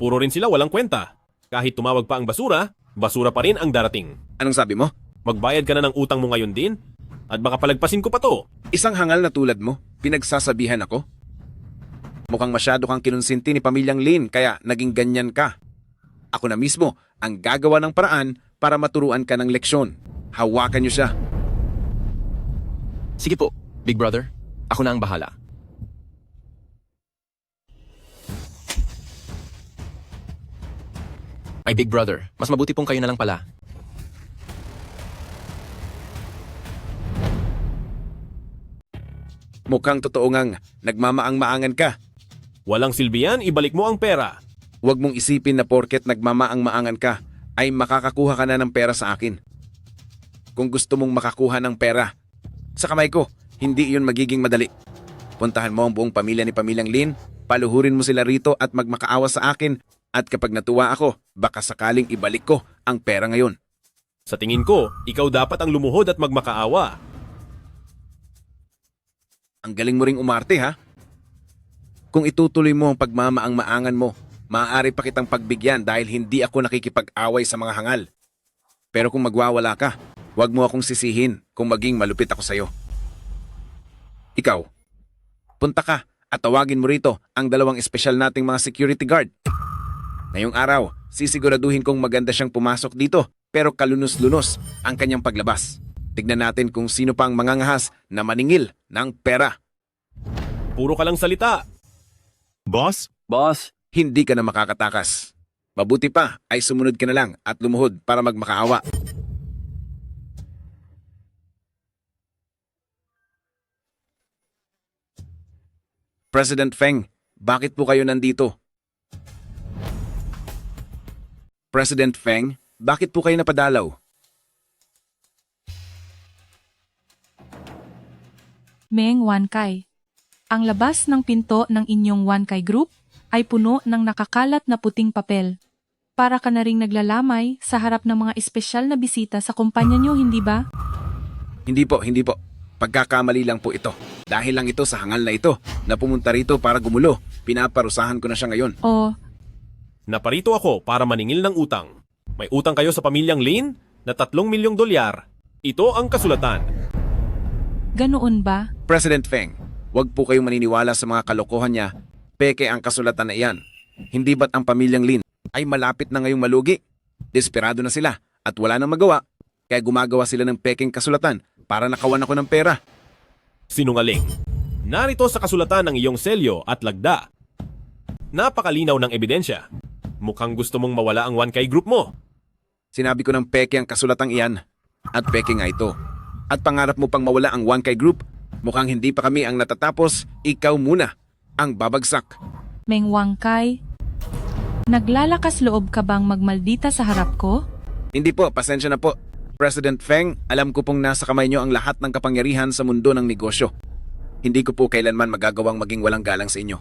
Puro rin sila walang kwenta. Kahit tumawag pa ang basura, basura pa rin ang darating. Anong sabi mo? Magbayad ka na ng utang mo ngayon din? At baka palagpasin ko pa to. Isang hangal na tulad mo, pinagsasabihan ako? Mukhang masyado kang kinonsinti ni Pamilyang Lin kaya naging ganyan ka. Ako na mismo ang gagawa ng paraan para maturuan ka ng leksyon. Hawakan niyo siya. Sige po, Big Brother. Ako na ang bahala. ay Big Brother. Mas mabuti pong kayo na lang pala. Mukhang totoo ngang nagmamaang-maangan ka. Walang silbihan, ibalik mo ang pera. Huwag mong isipin na porket nagmamaang-maangan ka, ay makakakuha ka na ng pera sa akin. Kung gusto mong makakuha ng pera, sa kamay ko, hindi iyon magiging madali. Puntahan mo ang buong pamilya ni Pamilyang Lin, paluhurin mo sila rito at magmakaawa sa akin, at kapag natuwa ako, baka sakaling ibalik ko ang pera ngayon. Sa tingin ko, ikaw dapat ang lumuhod at magmakaawa. Ang galing mo ring umarte, ha? Kung itutuloy mo ang pagmamaang-maangan mo, maaari pa kitang pagbigyan dahil hindi ako nakikipag-away sa mga hangal. Pero kung magwawala ka, huwag mo akong sisihin kung maging malupit ako sa'yo. Ikaw, punta ka at tawagin mo rito ang 2 espesyal nating mga security guard. Ngayong araw, sisiguraduhin kong maganda siyang pumasok dito pero kalunos-lunos ang kanyang paglabas. Tignan natin kung sino pang mangangahas na maningil ng pera. Puro ka lang salita. Boss? Boss, Hindi ka na makakatakas. Mabuti pa ay sumunod ka na lang at lumuhod para magmakaawa. President Feng, bakit po kayo nandito? President Feng, bakit po kayo napadalaw? Meng Wankay. Ang labas ng pinto ng inyong Wankay Group ay puno ng nakakalat na puting papel. Para ka na ring naglalamay sa harap ng mga espesyal na bisita sa kumpanya nyo, hindi ba? Hindi po. Pagkakamali lang po ito. Dahil lang ito sa hangal na ito na pumunta rito para gumulo. Pinaparusahan ko na siya ngayon. O, Naparito ako para maningil ng utang. May utang kayo sa Pamilyang Lin na $3 milyong. Ito ang kasulatan. ganoon ba? President Feng, huwag po kayong maniniwala sa mga kalokohan niya. Peke ang kasulatan na iyan. Hindi ba't ang Pamilyang Lin ay malapit na ngayong malugi? Desperado na sila at wala nang magawa. Kaya gumagawa sila ng pekeng kasulatan para nakawan ako ng pera. Sinungaling. Narito sa kasulatan ng iyong selyo at lagda. Napakalinaw ng ebidensya. Mukhang gusto mong mawala ang 1K group mo. Sinabi ko ng peke ang kasulatang iyan at peke nga ito. At pangarap mo pang mawala ang 1K group? Mukhang hindi pa kami ang natatapos, ikaw muna ang babagsak. Meng Wankay, naglalakas loob ka bang magmaldita sa harap ko? Hindi po, pasensya na po. President Feng, alam ko pong nasa kamay niyo ang lahat ng kapangyarihan sa mundo ng negosyo. Hindi ko po kailanman magagawang maging walang galang sa inyo.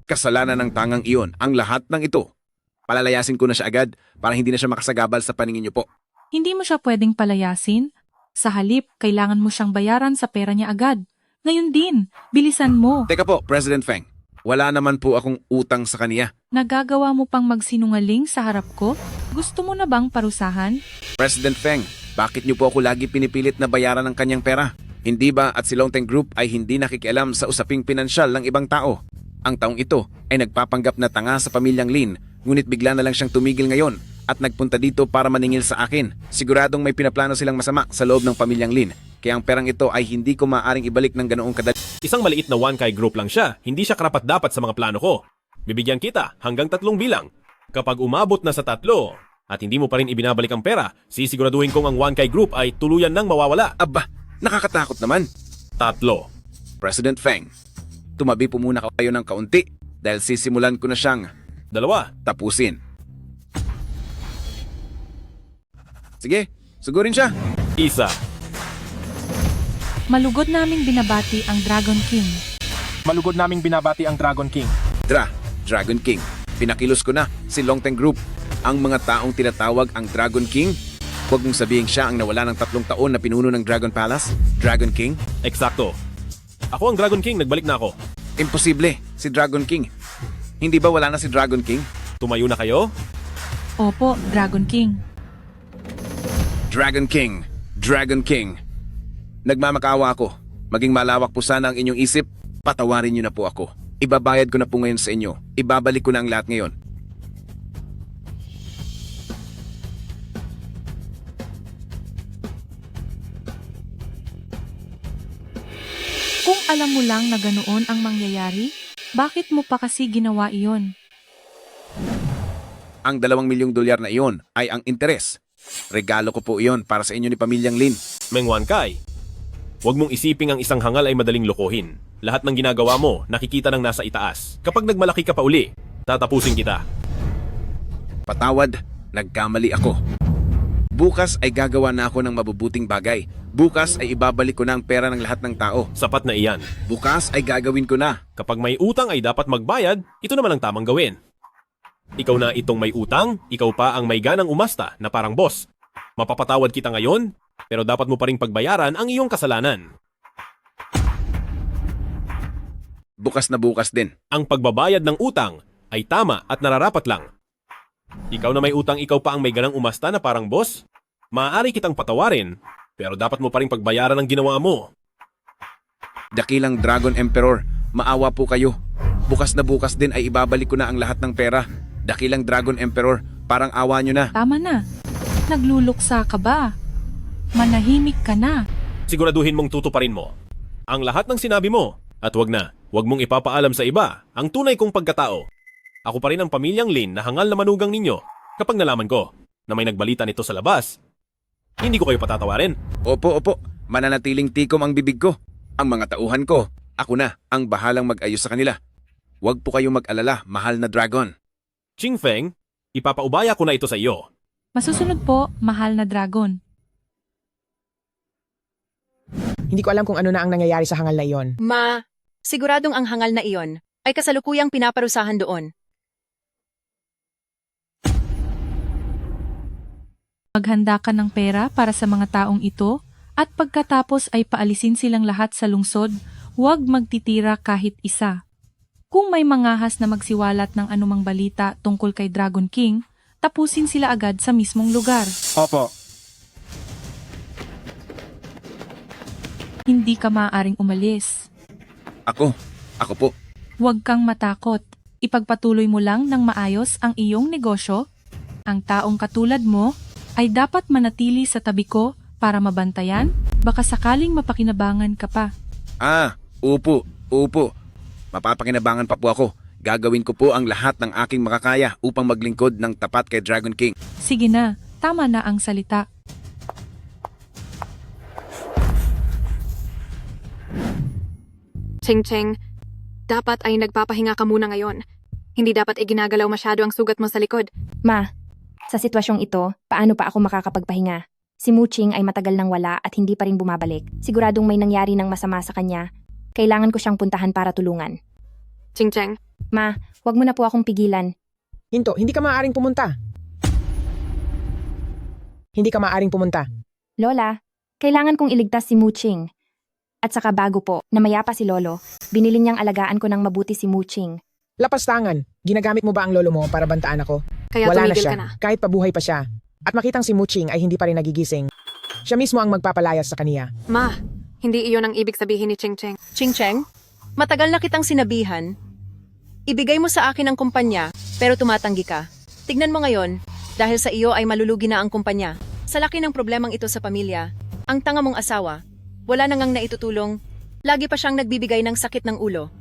Kasalanan ng tangang iyon ang lahat ng ito. Palalayasin ko na siya agad para hindi na siya makasagabal sa paningin niyo po. Hindi mo siya pwedeng palayasin? Sa halip, kailangan mo siyang bayaran sa pera niya agad. Ngayon din, bilisan mo. Teka po, President Feng. Wala naman po akong utang sa kaniya. Nagagawa mo pang magsinungaling sa harap ko? Gusto mo na bang parusahan? President Feng, bakit niyo po ako lagi pinipilit na bayaran ng kanyang pera? Hindi ba at si Longteng Group ay hindi nakikialam sa usaping pinansyal ng ibang tao? Ang taong ito ay nagpapanggap na tanga sa Pamilyang Lin, ngunit bigla na lang siyang tumigil ngayon at nagpunta dito para maningil sa akin. Siguradong may pinaplano silang masama sa loob ng Pamilyang Lin, kaya ang perang ito ay hindi ko maaaring ibalik ng ganoong kadali. Isang maliit na 1K group lang siya, hindi siya karapat-dapat sa mga plano ko. Bibigyan kita hanggang 3 bilang. Kapag umabot na sa 3 at hindi mo pa rin ibinabalik ang pera, sisiguraduhin kong ang 1K group ay tuluyan nang mawawala. Aba, nakakatakot naman. 3. President Feng, tumabi po muna kayo ng kaunti dahil sisimulan ko na siyang 2. tapusin. Sige, sugurin siya. 1. Malugod naming binabati ang Dragon King. Malugod naming binabati ang Dragon King. Dragon King. Pinakilos ko na si Longteng Group. Ang mga taong tinatawag ang Dragon King. Huwag mong sabihin siya ang nawala ng 3 taon na pinuno ng Dragon Palace. Dragon King? Eksakto. Ako ang Dragon King, nagbalik na ako. Imposible, si Dragon King. Hindi ba wala na si Dragon King? Tumayo na kayo? Opo, Dragon King. Dragon King. Dragon King. Nagmamakaawa ako. Maging malawak po sana ang inyong isip. Patawarin niyo na po ako. Ibabayad ko na po ngayon sa inyo. Ibabalik ko na ang lahat ngayon. Kung alam mo lang na ganoon ang mangyayari, bakit mo pa kasi ginawa iyon? Ang 2 milyong dolyar na iyon ay ang interes. Regalo ko po iyon para sa inyo ni Pamilyang Lin. Meng Wankai, huwag mong isiping ang isang hangal ay madaling lokohin. Lahat ng ginagawa mo, nakikita ng nasa itaas. Kapag nagmalaki ka pa uli, tatapusin kita. Patawad, nagkamali ako. Bukas ay gagawa na ako ng mabubuting bagay. Bukas ay ibabalik ko na ang pera ng lahat ng tao. Sapat na iyan. Bukas ay gagawin ko na. Kapag may utang ay dapat magbayad, ito naman ang tamang gawin. Ikaw na itong may utang, ikaw pa ang may ganang umasta na parang boss. Mapapatawad kita ngayon, pero dapat mo pa ring pagbayaran ang iyong kasalanan. Bukas na bukas din. Ang pagbabayad ng utang ay tama at nararapat lang. Ikaw na may utang, ikaw pa ang may ganang umasta na parang boss. Maaari kitang patawarin, pero dapat mo pa ring pagbayaran ang ginawa mo. Dakilang Dragon Emperor, maawa po kayo. Bukas na bukas din ay ibabalik ko na ang lahat ng pera. Dakilang Dragon Emperor, parang awa nyo na. Tama na. Nagluluksa ka ba? Manahimik ka na. Siguraduhin mong tutuparin mo ang lahat ng sinabi mo. At wag mong ipapaalam sa iba ang tunay kong pagkatao. Ako pa rin ang Pamilyang Lin na hangal na manugang ninyo. Kapag nalaman ko na may nagbalita nito sa labas, hindi ko kayo patatawarin. Opo, mananatiling tikom ang bibig ko. Ang mga tauhan ko, ako na ang bahalang mag-ayos sa kanila. Huwag po kayong mag-alala, mahal na dragon. Ching Feng, ipapaubaya ko na ito sa iyo. Masusunod po, mahal na dragon. Hindi ko alam kung ano na ang nangyayari sa hangal na iyon. Ma, siguradong ang hangal na iyon ay kasalukuyang pinaparusahan doon. Maghanda ka ng pera para sa mga taong ito at pagkatapos ay paalisin silang lahat sa lungsod, huwag magtitira kahit isa. Kung may mangahas na magsiwalat ng anumang balita tungkol kay Dragon King, tapusin sila agad sa mismong lugar. Opo. Hindi ka maaaring umalis. Ako po. Huwag kang matakot. Ipagpatuloy mo lang ng maayos ang iyong negosyo. Ang taong katulad mo ay dapat manatili sa tabi ko para mabantayan, baka sakaling mapakinabangan ka pa. Upo. Mapapakinabangan pa po ako. Gagawin ko po ang lahat ng aking makakaya upang maglingkod ng tapat kay Dragon King. Sige na, tama na ang salita. Ching, dapat ay nagpapahinga ka muna ngayon. Hindi dapat iginagalaw masyado ang sugat mo sa likod. Ma, sa sitwasyong ito, paano pa ako makakapagpahinga? Si Muching ay matagal nang wala at hindi pa rin bumabalik. Siguradong may nangyari ng masama sa kanya. Kailangan ko siyang puntahan para tulungan. Ching, Ma, huwag mo na po akong pigilan. Hinto, hindi ka maaaring pumunta. Hindi ka maaaring pumunta. Lola, kailangan kong iligtas si Muching. At saka bago po, namaya pa si Lolo, binili niyang alagaan ko ng mabuti si Muching. Lapastangan, ginagamit mo ba ang lolo mo para bantaan ako? kaya Wala na tumigil siya, ka na. kahit pabuhay pa siya. At makitang si Muching ay hindi pa rin nagigising. Siya mismo ang magpapalayas sa kaniya. Ma, hindi iyon ang ibig sabihin ni Ching. Ching-cheng, matagal na kitang sinabihan. Ibigay mo sa akin ang kumpanya, pero tumatanggi ka. Tignan mo ngayon, dahil sa iyo ay malulugi na ang kumpanya. Sa laki ng problemang ito sa pamilya, ang tanga mong asawa, wala na ngang naitutulong, lagi pa siyang nagbibigay ng sakit ng ulo.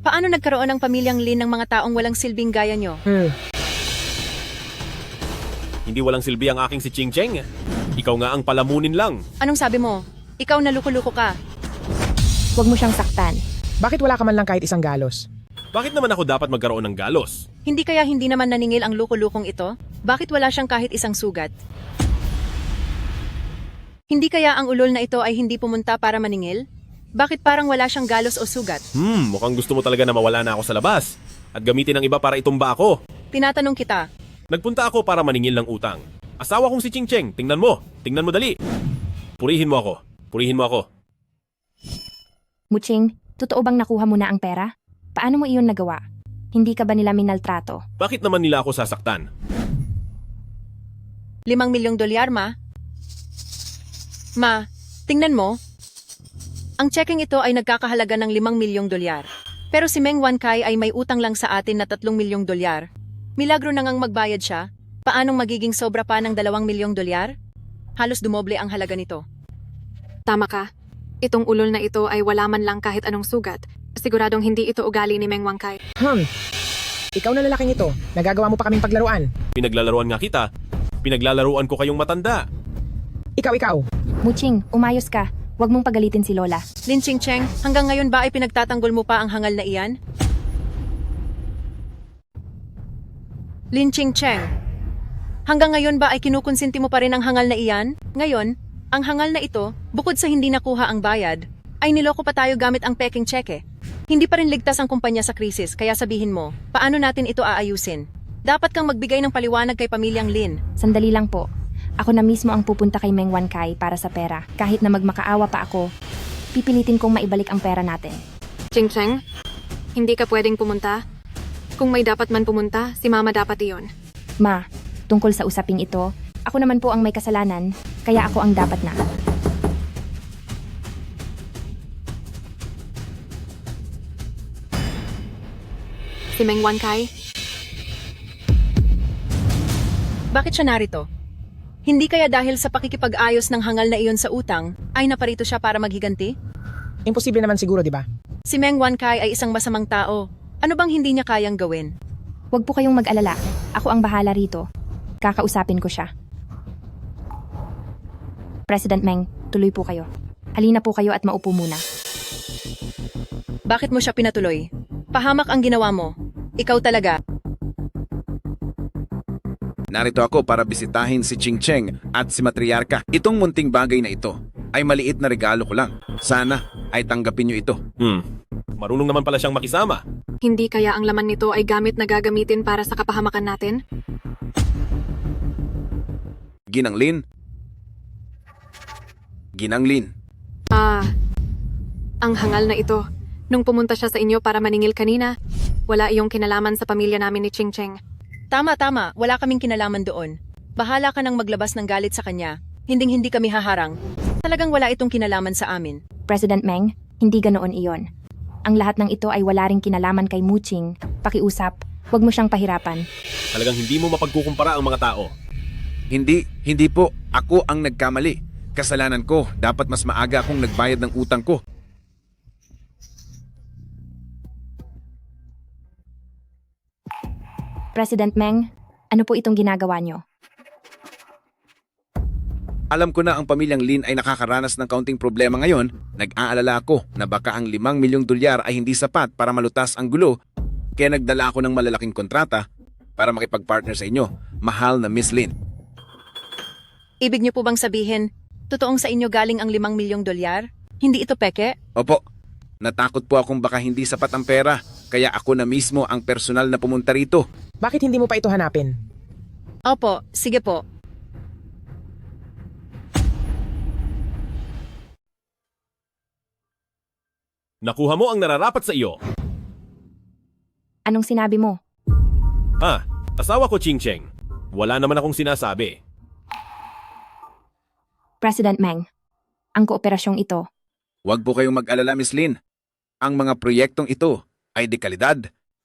Paano nagkaroon ng Pamilyang Lin ng mga taong walang silbing gaya nyo? Hindi walang silbi ang aking si Ching Cheng. Ikaw nga ang palamunin lang. Anong sabi mo? Ikaw na luko-luko ka. Huwag mo siyang saktan. Bakit wala ka man lang kahit isang galos? Bakit naman ako dapat magkaroon ng galos? Hindi kaya hindi naman naningil ang luko-lukong ito? Bakit wala siyang kahit isang sugat? Hindi kaya ang ulol na ito ay hindi pumunta para maningil? Bakit parang wala siyang galos o sugat? Mukhang gusto mo talaga na mawala na ako sa labas at gamitin ng iba para itumba ako. Tinatanong kita. Nagpunta ako para maningil ng utang. Asawa kong si Ching Cheng, tingnan mo dali. Purihin mo ako. Muching, totoo bang nakuha mo na ang pera? Paano mo iyon nagawa? Hindi ka ba nila minaltrato? Bakit naman nila ako sasaktan? 5 milyong dolyar, Ma? Ma, tingnan mo. Ang checking ito ay nagkakahalaga ng 5 milyong dolyar. Pero si Meng Wankai ay may utang lang sa atin na 3 milyong dolyar. Milagro na ngang magbayad siya. Paanong magiging sobra pa ng 2 milyong dolyar? Halos dumoble ang halaga nito. Tama ka. Itong ulol na ito ay wala man lang kahit anong sugat. Siguradong hindi ito ugali ni Meng Wankai. Ikaw na lalaking ito. Nagagawa mo pa kaming paglaruan. Pinaglalaruan nga kita. Pinaglalaruan ko kayong matanda. Ikaw. Muching, umayos ka. Huwag mong pagalitin si Lola. Lin Ching-cheng, hanggang ngayon ba ay pinagtatanggol mo pa ang hangal na iyan? Lin Ching-cheng, hanggang ngayon ba ay kinukonsinti mo pa rin ang hangal na iyan? Ngayon, ang hangal na ito, bukod sa hindi nakuha ang bayad, ay niloko pa tayo gamit ang peking tseke. Hindi pa rin ligtas ang kumpanya sa krisis, kaya sabihin mo, paano natin ito aayusin? Dapat kang magbigay ng paliwanag kay pamilyang Lin. Sandali lang po. Ako na mismo ang pupunta kay Meng Wankai para sa pera. Kahit na magmakaawa pa ako, pipilitin kong maibalik ang pera natin. Ching-cheng, hindi ka pwedeng pumunta. Kung may dapat man pumunta, si Mama dapat iyon. Ma, tungkol sa usaping ito, ako naman po ang may kasalanan, kaya ako ang dapat na. Si Meng Wankai, Bakit siya narito? Hindi kaya dahil sa pakikipag-ayos ng hangal na iyon sa utang, ay naparito siya para maghiganti? Imposible naman siguro, di ba? Si Meng Wankai ay isang masamang tao. Ano bang hindi niya kayang gawin? Huwag po kayong mag-alala. Ako ang bahala rito. Kakausapin ko siya. President Meng, tuloy po kayo. Halina po kayo at maupo muna. Bakit mo siya pinatuloy? Pahamak ang ginawa mo. Ikaw talaga. Narito ako para bisitahin si Ching Cheng at si Matriarka. Itong munting bagay na ito ay maliit na regalo ko lang. Sana ay tanggapin niyo ito. Marunong naman pala siyang makisama. hindi kaya ang laman nito ay gamit na gagamitin para sa kapahamakan natin? Ginanglin. Ang hangal na ito. Nung pumunta siya sa inyo para maningil kanina, wala iyong kinalaman sa pamilya namin ni Ching Cheng. Tama. Wala kaming kinalaman doon. Bahala ka nang maglabas ng galit sa kanya. Hinding-hindi kami haharang. Talagang wala itong kinalaman sa amin. President Meng, hindi ganoon iyon. Ang lahat ng ito ay wala ring kinalaman kay Muching. Pakiusap, huwag mo siyang pahirapan. Talagang hindi mo mapagkukumpara ang mga tao. Hindi po. Ako ang nagkamali. Kasalanan ko. Dapat mas maaga akong nagbayad ng utang ko. President Meng, ano po itong ginagawa niyo? Alam ko na ang pamilyang Lin ay nakakaranas ng kaunting problema ngayon. Nag-aalala ako na baka ang 5 milyong dolyar ay hindi sapat para malutas ang gulo. Kaya nagdala ako ng malalaking kontrata para makipag-partner sa inyo, mahal na Miss Lin. Ibig niyo po bang sabihin, totoong sa inyo galing ang 5 milyong dolyar? Hindi ito peke? Opo, natakot po akong baka hindi sapat ang pera. Kaya ako na mismo ang personal na pumunta rito. Bakit hindi mo pa ito hanapin? Opo, sige po. Nakuha mo ang nararapat sa iyo. Anong sinabi mo? Asawa ko Ching Cheng. Wala naman akong sinasabi. President Meng, ang kooperasyong ito, Huwag po kayong mag-alala, Miss Lin. Ang mga proyektong ito ay de kalidad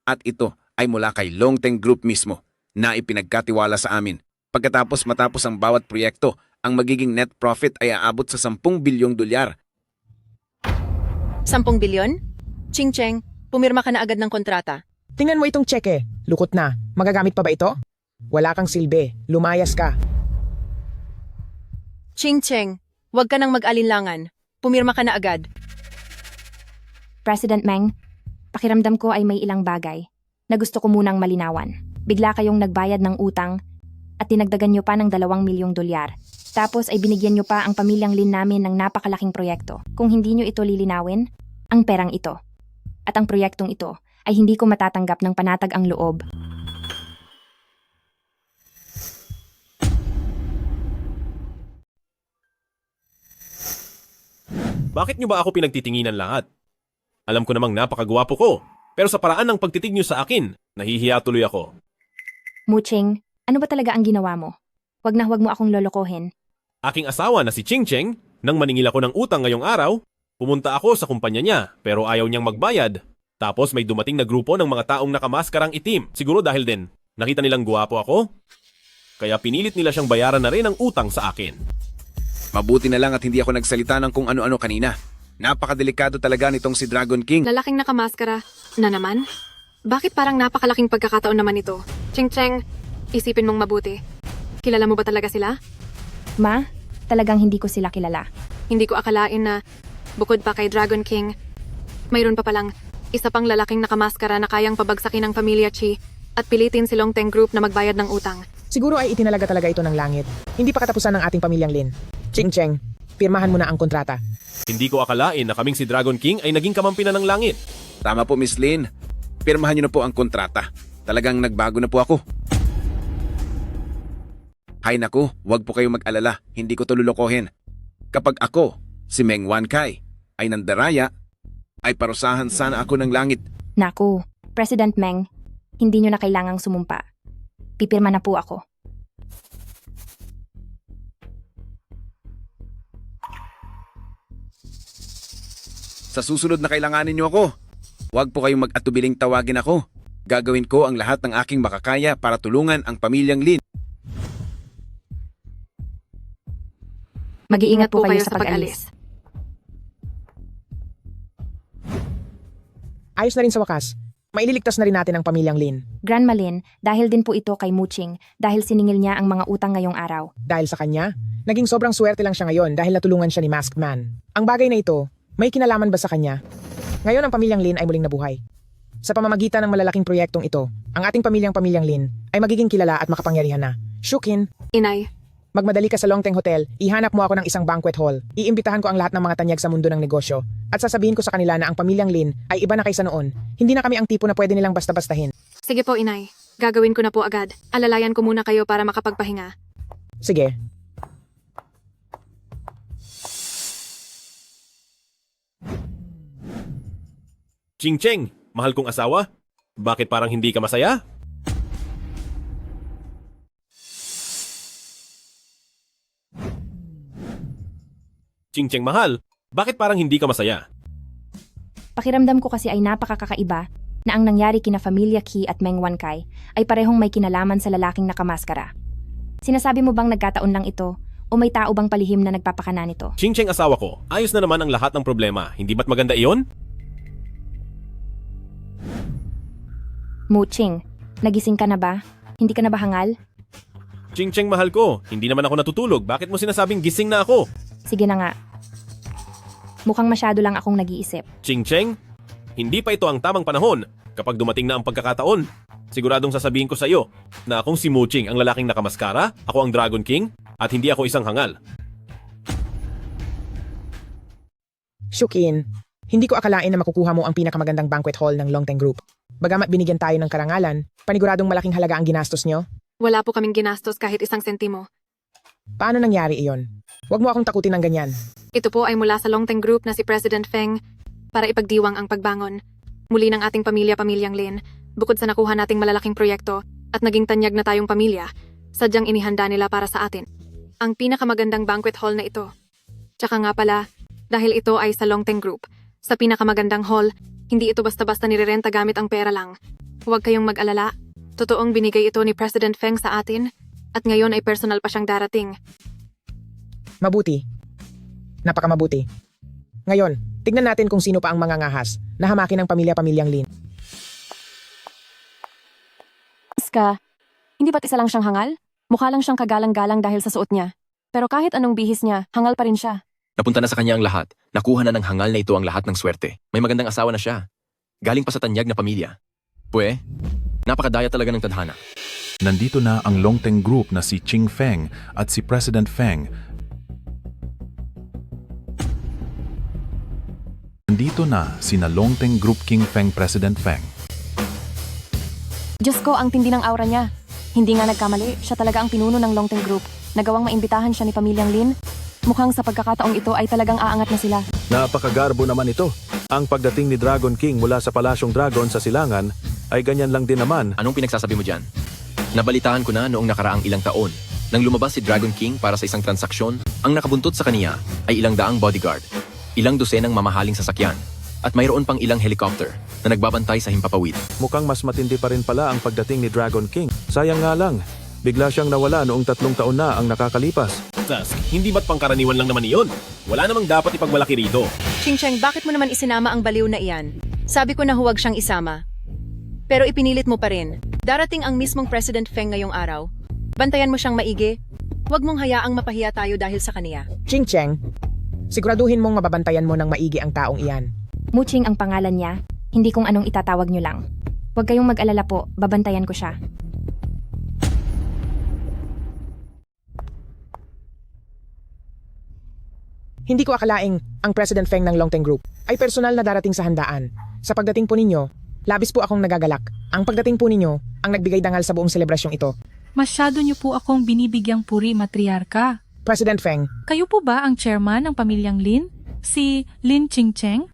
at ito ay mula kay Longteng Group mismo na ipinagkatiwala sa amin. Matapos ang bawat proyekto, ang magiging net profit ay aabot sa 10 bilyong dolyar. 10 bilyon? Ching Cheng, pumirma ka na agad ng kontrata. Tingnan mo itong tseke. Lukot na. Magagamit pa ba ito? Wala kang silbi. Lumayas ka. Ching Cheng, huwag ka nang mag-alinlangan. Pumirma ka na agad. President Meng, pakiramdam ko ay may ilang bagay na gusto ko munang malinawan. Bigla kayong nagbayad ng utang at dinagdagan nyo pa ng 2 milyong dolyar. Tapos ay binigyan nyo pa ang pamilyang Lin namin ng napakalaking proyekto. Kung hindi nyo ito lilinawin, ang perang ito at ang proyektong ito ay hindi ko matatanggap ng panatag ang loob. Bakit nyo ba ako pinagtitinginan lahat? Alam ko namang napakagwapo ko. Pero sa paraan ng pagtitig nyo sa akin, nahihiya tuloy ako. Muching, ano ba talaga ang ginawa mo? Huwag mo akong lolokohin. Aking asawa na si Ching Cheng, nang maningil ako ng utang ngayong araw, pumunta ako sa kumpanya niya pero ayaw niyang magbayad. Tapos may dumating na grupo ng mga taong nakamaskarang itim. Siguro dahil din, nakita nilang guwapo ako. Kaya pinilit nila siyang bayaran na rin ang utang sa akin. Mabuti na lang at hindi ako nagsalita ng kung ano-ano kanina. Napakadelikado talaga nitong si Dragon King. Lalaking nakamaskara na naman? Bakit parang napakalaking pagkakataon naman ito? Ching Cheng, isipin mong mabuti. Kilala mo ba talaga sila? Ma, talagang hindi ko sila kilala. Hindi ko akalain na, bukod pa kay Dragon King, mayroon pa palang isa pang lalaking nakamaskara na kayang pabagsakin ng pamilya Chi at pilitin si Long Teng Group na magbayad ng utang. Siguro ay itinalaga talaga ito ng langit. Hindi pa katapusan ng ating pamilyang Lin. Ching Cheng, pirmahan mo na ang kontrata. Hindi ko akalain na kaming si Dragon King ay naging kamampi na ng langit. Tama po, Miss Lin. Pirmahan niyo na po ang kontrata. Talagang nagbago na po ako. Hay naku, wag po kayong mag-alala. Hindi ko to lulukohin. Kapag ako, si Meng Wankai, ay nandaraya, ay parusahan sana ako ng langit. Naku, President Meng, hindi nyo na kailangang sumumpa. Pipirma na po ako. Sa susunod na kailanganin niyo ako, wag po kayong mag-atubiling tawagin ako. Gagawin ko ang lahat ng aking makakaya para tulungan ang pamilyang Lin. Mag-iingat po kayo sa pag-alis. Ayos na rin sa wakas. Maililigtas na rin natin ang pamilyang Lin. Grandma Lin, dahil din po ito kay Muching dahil siningil niya ang mga utang ngayong araw. Dahil sa kanya, naging sobrang swerte lang siya ngayon dahil natulungan siya ni Masked Man. Ang bagay na ito, may kinalaman ba sa kanya? Ngayon ang pamilyang Lin ay muling nabuhay. Sa pamamagitan ng malalaking proyektong ito, ang ating pamilyang Lin ay magiging kilala at makapangyarihan na. Shukin, Inay, magmadali ka sa Long Teng Hotel, ihanap mo ako ng isang banquet hall. Iimbitahan ko ang lahat ng mga tanyag sa mundo ng negosyo. At sasabihin ko sa kanila na ang pamilyang Lin ay iba na kaysa noon. Hindi na kami ang tipo na pwede nilang basta-bastahin. sige po inay. Gagawin ko na po agad. Alalayan ko muna kayo para makapagpahinga. Sige. Ching Cheng, mahal kong asawa. Bakit parang hindi ka masaya? Ching Cheng mahal, bakit parang hindi ka masaya? Pakiramdam ko kasi ay napakakaiba na ang nangyari kina Familia Qi at Meng Wankai ay parehong may kinalaman sa lalaking nakamaskara. Sinasabi mo bang nagkataon lang ito o may tao bang palihim na nagpapakana nito? Ching Cheng asawa ko, ayos na naman ang lahat ng problema. Hindi ba't maganda iyon? Muching, nagising ka na ba? Hindi ka na ba hangal? Ching Cheng mahal ko, hindi naman ako natutulog. Bakit mo sinasabing gising na ako? Sige na nga. Mukhang masyado lang akong nag-iisip. Ching Cheng, hindi pa ito ang tamang panahon. Kapag dumating na ang pagkakataon, siguradong sasabihin ko sa iyo na akong si Muching ang lalaking nakamaskara, ako ang Dragon King, at hindi ako isang hangal. Shukin, hindi ko akalain na makukuha mo ang pinakamagandang banquet hall ng Long Teng Group. Bagamat binigyan tayo ng karangalan, paniguradong malaking halaga ang ginastos nyo. Wala po kaming ginastos kahit isang sentimo. Paano nangyari iyon? Huwag mo akong takutin ng ganyan. Ito po ay mula sa Long Teng Group na si President Feng para ipagdiwang ang pagbangon. Muli ng ating pamilyang Lin, bukod sa nakuha nating malalaking proyekto at naging tanyag na tayong pamilya, sadyang inihanda nila para sa atin. Ang pinakamagandang banquet hall na ito. Tsaka nga pala, dahil ito ay sa Long Teng Group, sa pinakamagandang hall, hindi ito basta-basta nirerenta gamit ang pera lang. Huwag kayong mag-alala. Totoong binigay ito ni President Feng sa atin at ngayon ay personal pa siyang darating. Mabuti. Napakamabuti. Ngayon, tignan natin kung sino pa ang mga ngahas na hamakin ng pamilyang Lin. Ska, hindi ba't isa lang siyang hangal? Mukha lang siyang kagalang-galang dahil sa suot niya. Pero kahit anong bihis niya, hangal pa rin siya. Napunta na sa kanya ang lahat. Nakuha na ng hangal na ito ang lahat ng swerte. May magandang asawa na siya. Galing pa sa tanyag na pamilya. Napakadaya talaga ng tadhana. Nandito na ang Long Teng Group na si Ching Feng at si President Feng. Nandito na sina Long Teng Group King Feng, President Feng. Diyos ko, ang tindi ng aura niya. Hindi nga nagkamali, siya talaga ang pinuno ng Long Teng Group. Nagawang maimbitahan siya ni pamilyang Lin. Mukhang sa pagkakataong ito ay talagang aangat na sila. Napakagarbo naman ito. Ang pagdating ni Dragon King mula sa Palasyong Dragon sa Silangan ay ganyan lang din naman. Anong pinagsasabi mo dyan? Nabalitaan ko na noong nakaraang ilang taon. Nang lumabas si Dragon King para sa isang transaksyon, ang nakabuntot sa kaniya ay ilang daang bodyguard, ilang dosenang mamahaling sasakyan, at mayroon pang ilang helicopter na nagbabantay sa himpapawid. Mukhang mas matindi pa rin pala ang pagdating ni Dragon King. Sayang nga lang, bigla siyang nawala noong 3 taon na ang nakakalipas. Tusk, hindi ba't pangkaraniwan lang naman iyon? Wala namang dapat ipagmalaki rito. Ching Cheng, bakit mo naman isinama ang baliw na iyan? Sabi ko na huwag siyang isama. pero ipinilit mo pa rin. Darating ang mismong President Feng ngayong araw. Bantayan mo siyang maigi. Huwag mong hayaang mapahiya tayo dahil sa kaniya. Ching Cheng, siguraduhin mong mababantayan mo ng maigi ang taong iyan. Muching ang pangalan niya, hindi kung anong itatawag nyo lang. Huwag kayong mag-alala po, babantayan ko siya. Hindi ko akalaing ang President Feng ng Longteng Group ay personal na darating sa handaan. Sa pagdating po ninyo, labis po akong nagagalak. Ang pagdating po ninyo ang nagbigay dangal sa buong selebrasyong ito. Masyado niyo po akong binibigyang puri, matriarka. President Feng, Kayo po ba ang chairman ng pamilyang Lin? Si Lin Chingcheng?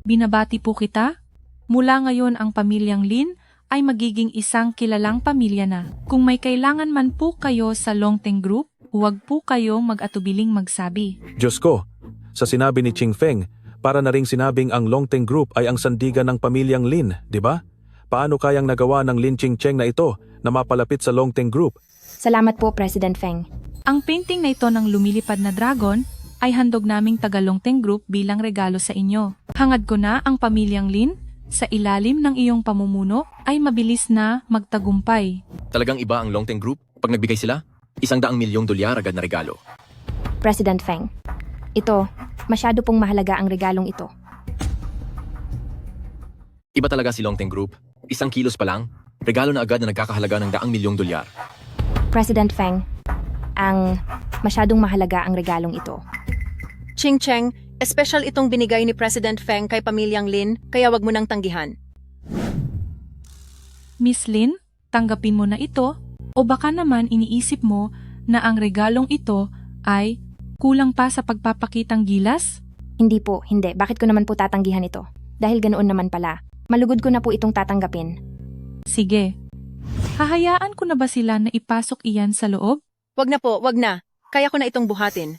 Binabati po kita. Mula ngayon ang pamilyang Lin ay magiging isang kilalang pamilya na. Kung may kailangan man po kayo sa Longteng Group, huwag po kayong mag-atubiling magsabi. Diyos ko, sa sinabi ni Ching Feng, para na ring sinabing ang Longteng Group ay ang sandigan ng pamilyang Lin, di ba? Paano kayang nagawa ng Lin Chingcheng na ito na mapalapit sa Longteng Group? Salamat po, President Feng. Ang painting na ito ng lumilipad na dragon ay handog naming taga Longteng Group bilang regalo sa inyo. Hangad ko na ang pamilyang Lin sa ilalim ng iyong pamumuno ay mabilis na magtagumpay. Talagang iba ang Longteng Group pag nagbigay sila? $100 milyong agad na regalo. President Feng, ito, masyado pong mahalaga ang regalong ito. Iba talaga si Longteng Group. 1 kilos pa lang, regalo na agad na nagkakahalaga ng $100 milyong. President Feng, masyadong mahalaga ang regalong ito. Ching Cheng, espesyal itong binigay ni President Feng kay pamilyang Lin, kaya wag mo nang tanggihan. Miss Lin, tanggapin mo na ito o baka naman iniisip mo na ang regalong ito ay kulang pa sa pagpapakitang gilas? Hindi po, hindi. Bakit ko naman po tatanggihan ito? Dahil ganoon naman pala. Malugod ko na po itong tatanggapin. Sige. Hahayaan ko na ba sila na ipasok iyan sa loob? Wag na po, wag na. Kaya ko na itong buhatin.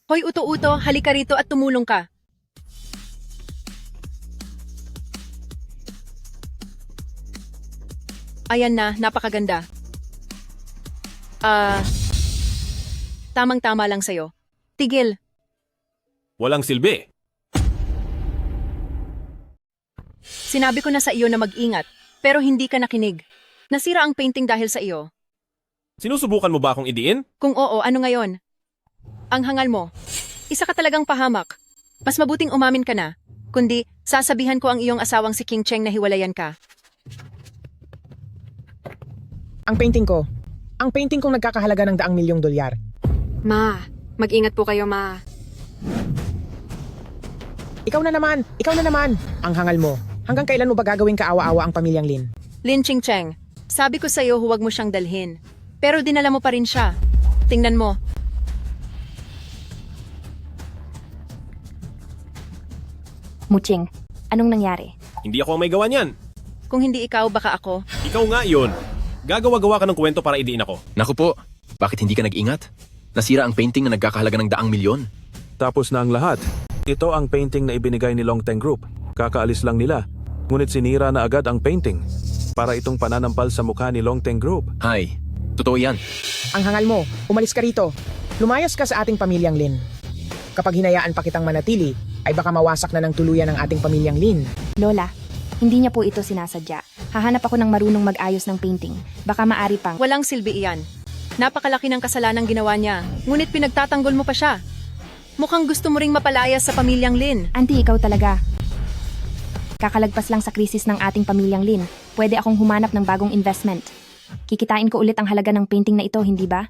Hoy uto-uto, halika rito at tumulong ka. Ayan na, napakaganda. Tamang-tama lang sa'yo. Tigil. Walang silbi. Sinabi ko na sa iyo na mag-ingat, pero hindi ka nakinig. Nasira ang painting dahil sa iyo. Sinusubukan mo ba akong idiin? Kung oo, ano ngayon? Ang hangal mo. Isa ka talagang pahamak. Mas mabuting umamin ka na. Kundi, sasabihan ko ang iyong asawang si King Cheng na hiwalayan ka. Ang painting ko. Ang painting kong nagkakahalaga ng $100 milyong. Ma, mag-ingat po kayo, ma. Ikaw na naman. Ang hangal mo. Hanggang kailan mo ba gagawing kaawa-awa ang pamilyang Lin? Lin Ching Cheng, sabi ko sa iyo huwag mo siyang dalhin. Pero dinala mo pa rin siya. Tingnan mo. Muching, anong nangyari? Hindi ako ang may gawa niyan. Kung hindi ikaw, baka ako. Ikaw nga yun. Gagawa-gawa ka ng kwento para idiin ako. Naku po, bakit hindi ka nag-ingat? Nasira ang painting na nagkakahalaga ng $100 milyon. Tapos na ang lahat. Ito ang painting na ibinigay ni Longteng Group. Kakaalis lang nila. Ngunit sinira na agad ang painting. Para itong pananampal sa mukha ni Longteng Group. Hay, totoo yan. Ang hangal mo, umalis ka rito. Lumayas ka sa ating pamilyang Lin. Kapag hinayaan pa kitang manatili, ay baka mawasak na ng tuluyan ang ating pamilyang Lin. Lola, hindi niya po ito sinasadya. Hahanap ako ng marunong mag-ayos ng painting. Baka maari pang... Walang silbi iyan. Napakalaki ng kasalanang ginawa niya. Ngunit pinagtatanggol mo pa siya. Mukhang gusto mo ring mapalayas sa pamilyang Lin. Auntie, ikaw talaga. Kakalagpas lang sa krisis ng ating pamilyang Lin. Pwede akong humanap ng bagong investment. Kikitain ko ulit ang halaga ng painting na ito, hindi ba?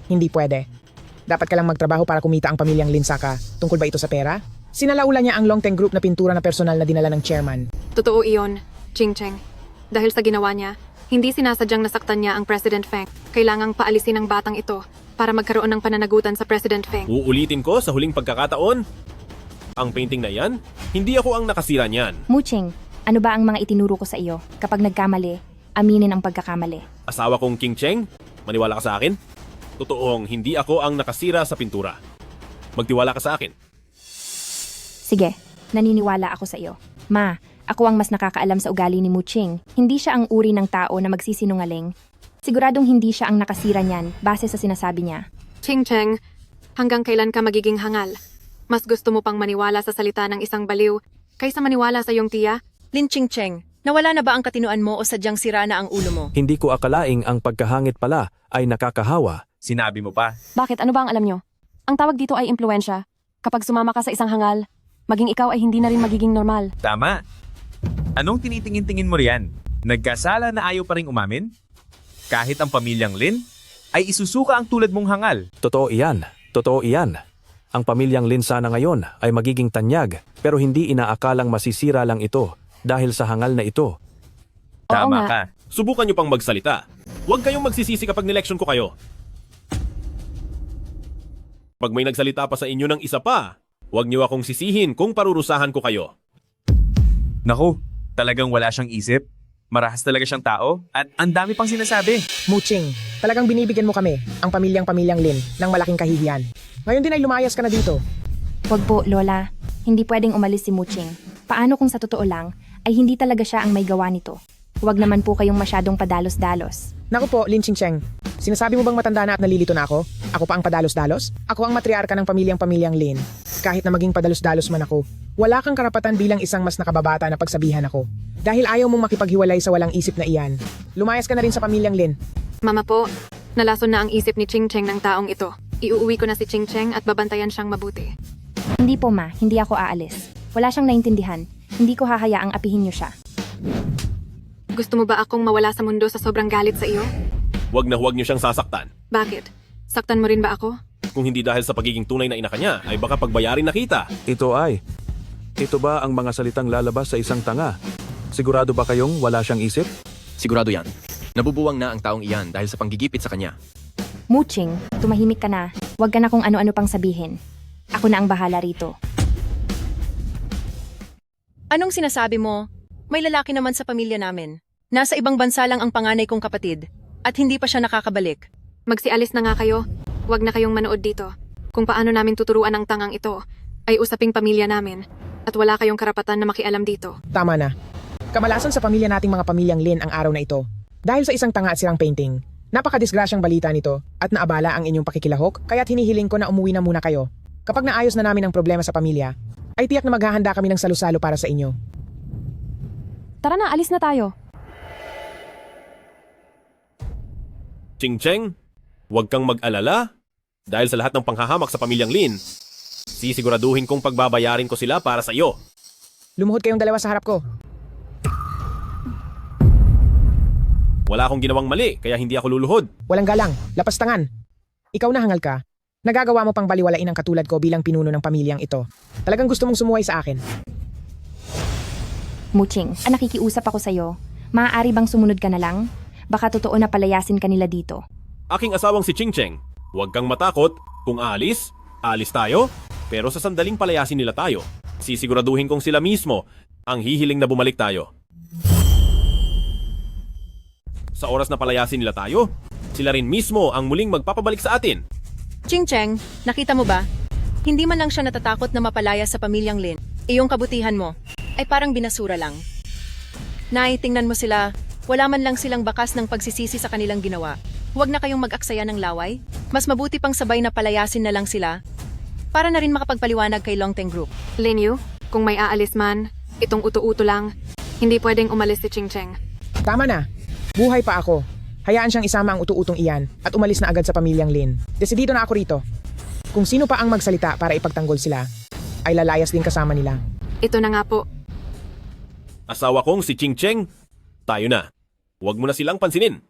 Hindi pwede. Dapat ka lang magtrabaho para kumita ang pamilyang Lin Saka. Tungkol ba ito sa pera? Sinalaulan niya ang Longteng Group na pintura na personal na dinala ng chairman. Totoo iyon, Ching Cheng. Dahil sa ginawa niya, hindi sinasadyang nasaktan niya ang President Feng. Kailangang paalisin ang batang ito para magkaroon ng pananagutan sa President Feng. Uulitin ko sa huling pagkakataon. Ang painting na yan, hindi ako ang nakasira niyan. Muching, ano ba ang mga itinuro ko sa iyo? Kapag nagkamali, aminin ang pagkakamali. Asawa kong King Cheng, maniwala ka sa akin? Totoong hindi ako ang nakasira sa pintura. Magtiwala ka sa akin. Sige, naniniwala ako sa iyo. Ma, ako ang mas nakakaalam sa ugali ni Muching. Hindi siya ang uri ng tao na magsisinungaling. Siguradong hindi siya ang nakasira niyan base sa sinasabi niya. Ching Cheng, hanggang kailan ka magiging hangal? Mas gusto mo pang maniwala sa salita ng isang baliw kaysa maniwala sa iyong tiya. Lin Ching-cheng, nawala na ba ang katinuan mo o sadyang sira na ang ulo mo? Hindi ko akalaing ang pagkahangit pala ay nakakahawa. Sinabi mo pa. Bakit? Ano ba ang alam nyo? Ang tawag dito ay impluensya. Kapag sumama ka sa isang hangal, maging ikaw ay hindi na rin magiging normal. Tama. Anong tinitingin-tingin mo riyan? Nagkasala na ayaw pa rin umamin? Kahit ang pamilyang Lin, ay isusuka ang tulad mong hangal. Totoo iyan. Totoo iyan. Ang pamilyang Lin sana ngayon ay magiging tanyag pero hindi inaakalang masisira lang ito dahil sa hangal na ito. Tama ka. Subukan niyo pang magsalita. Huwag kayong magsisisi kapag nileksyon ko kayo. Pag may nagsalita pa sa inyo ng isa pa, huwag niyo akong sisihin kung parurusahan ko kayo. Naku, talagang wala siyang isip. Marahas talaga siyang tao at ang dami pang sinasabi. Muching, talagang binibigyan mo kami, ang pamilyang Lin, ng malaking kahihiyan. Ngayon din ay lumayas ka na dito. Wag po, Lola. Hindi pwedeng umalis si Muching. Paano kung sa totoo lang, ay hindi talaga siya ang may gawa nito? Huwag naman po kayong masyadong padalos-dalos. Naku po, Lin Ching-cheng. Sinasabi mo bang matanda na at nalilito na ako? Ako pa ang padalos-dalos? Ako ang matriarka ng pamilyang Lin. Kahit na maging padalos-dalos man ako, wala kang karapatan bilang isang mas nakababata na pagsabihan ako. Dahil ayaw mong makipaghiwalay sa walang isip na iyan. Lumayas ka na rin sa pamilyang Lin. Mama po, nalason na ang isip ni Ching-cheng ng taong ito. Iuuwi ko na si Ching-cheng at babantayan siyang mabuti. Hindi po, Ma. Hindi ako aalis. Wala siyang naintindihan. Hindi ko hahayaang apihin niyo siya. Gusto mo ba akong mawala sa mundo sa sobrang galit sa iyo? Huwag na huwag niyo siyang sasaktan. Bakit? Saktan mo rin ba ako? Kung hindi dahil sa pagiging tunay na ina kanya, ay baka pagbayarin na kita. Ito ba ang mga salitang lalabas sa isang tanga? Sigurado ba kayong wala siyang isip? Sigurado yan. Nabubuwang na ang taong iyan dahil sa panggigipit sa kanya. Muching, tumahimik ka na. Huwag ka na kung ano-ano pang sabihin. Ako na ang bahala rito. Anong sinasabi mo? May lalaki naman sa pamilya namin. Nasa ibang bansa lang ang panganay kong kapatid. At hindi pa siya nakakabalik. Magsialis na nga kayo. Huwag na kayong manood dito. Kung paano namin tuturuan ang tangang ito, ay usaping pamilya namin. At wala kayong karapatan na makialam dito. Tama na. Kamalasan sa pamilya nating mga pamilyang Lin ang araw na ito. Dahil sa isang tanga at sirang painting. Napakadisgrasyang balita nito at naabala ang inyong pakikilahok kaya't hinihiling ko na umuwi na muna kayo. Kapag naayos na namin ang problema sa pamilya, ay tiyak na maghahanda kami ng salusalo para sa inyo. Tara na, alis na tayo. Ching-cheng, huwag kang mag-alala. Dahil sa lahat ng panghahamak sa pamilyang Lin, sisiguraduhin kong pagbabayarin ko sila para sa iyo. Lumuhod kayong dalawa sa harap ko. Wala akong ginawang mali, kaya hindi ako luluhod. Walang galang, lapastangan. Ikaw na hangal ka. Nagagawa mo pang baliwalain ang katulad ko bilang pinuno ng pamilyang ito. Talagang gusto mong sumuway sa akin. Muching, nakikiusap ako sa'yo. Maaari bang sumunod ka na lang? Baka totoo na palayasin ka nila dito. Aking asawang si Ching-cheng, huwag kang matakot. Kung alis tayo. Pero sa sandaling palayasin nila tayo, sisiguraduhin kong sila mismo ang hihiling na bumalik tayo. Sa oras na palayasin nila tayo, sila rin mismo ang muling magpapabalik sa atin. Ching-cheng, nakita mo ba? Hindi man lang siya natatakot na mapalaya sa pamilyang Lin. Iyong kabutihan mo ay parang binasura lang. Nay, tingnan mo sila. Wala man lang silang bakas ng pagsisisi sa kanilang ginawa. Huwag na kayong mag-aksaya ng laway. Mas mabuti pang sabay na palayasin na lang sila para na rin makapagpaliwanag kay Longteng Group. Linyu, kung may aalis man, itong uto-uto lang, hindi pwedeng umalis si Ching-cheng. Tama na. Buhay pa ako. Hayaan siyang isama ang utu-utong iyan at umalis na agad sa pamilyang Lin. Desidido na ako rito. Kung sino pa ang magsalita para ipagtanggol sila, ay lalayas din kasama nila. Ito na nga po. Asawa kong si Ching-cheng, tayo na. Huwag mo na silang pansinin.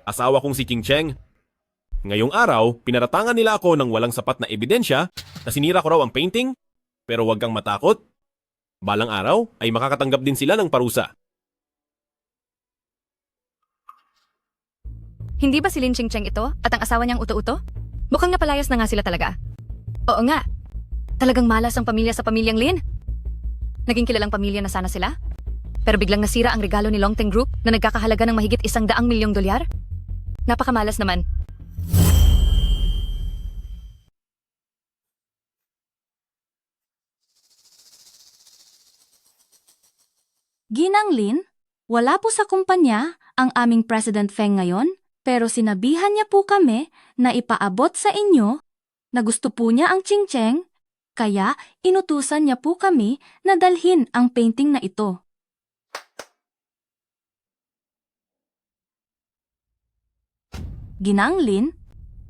Asawa kong si Ching-cheng, ngayong araw, pinaratangan nila ako ng walang sapat na ebidensya na sinira ko raw ang painting, pero huwag kang matakot. Balang araw ay makakatanggap din sila ng parusa. Hindi ba si Lin Ching-cheng ito at ang asawa niyang uto-uto? Mukhang napalayas na nga sila talaga. Oo nga. Talagang malas ang pamilya sa pamilyang Lin. Naging kilalang pamilya na sana sila. Pero biglang nasira ang regalo ni Longteng Group na nagkakahalaga ng mahigit $100 milyong. Napakamalas naman. Ginang Lin, wala po sa kumpanya ang aming President Feng ngayon, pero sinabihan niya po kami na ipaabot sa inyo na gusto po niya ang Ching-cheng Kaya inutusan niya po kami na dalhin ang painting na ito. Ginang Lin,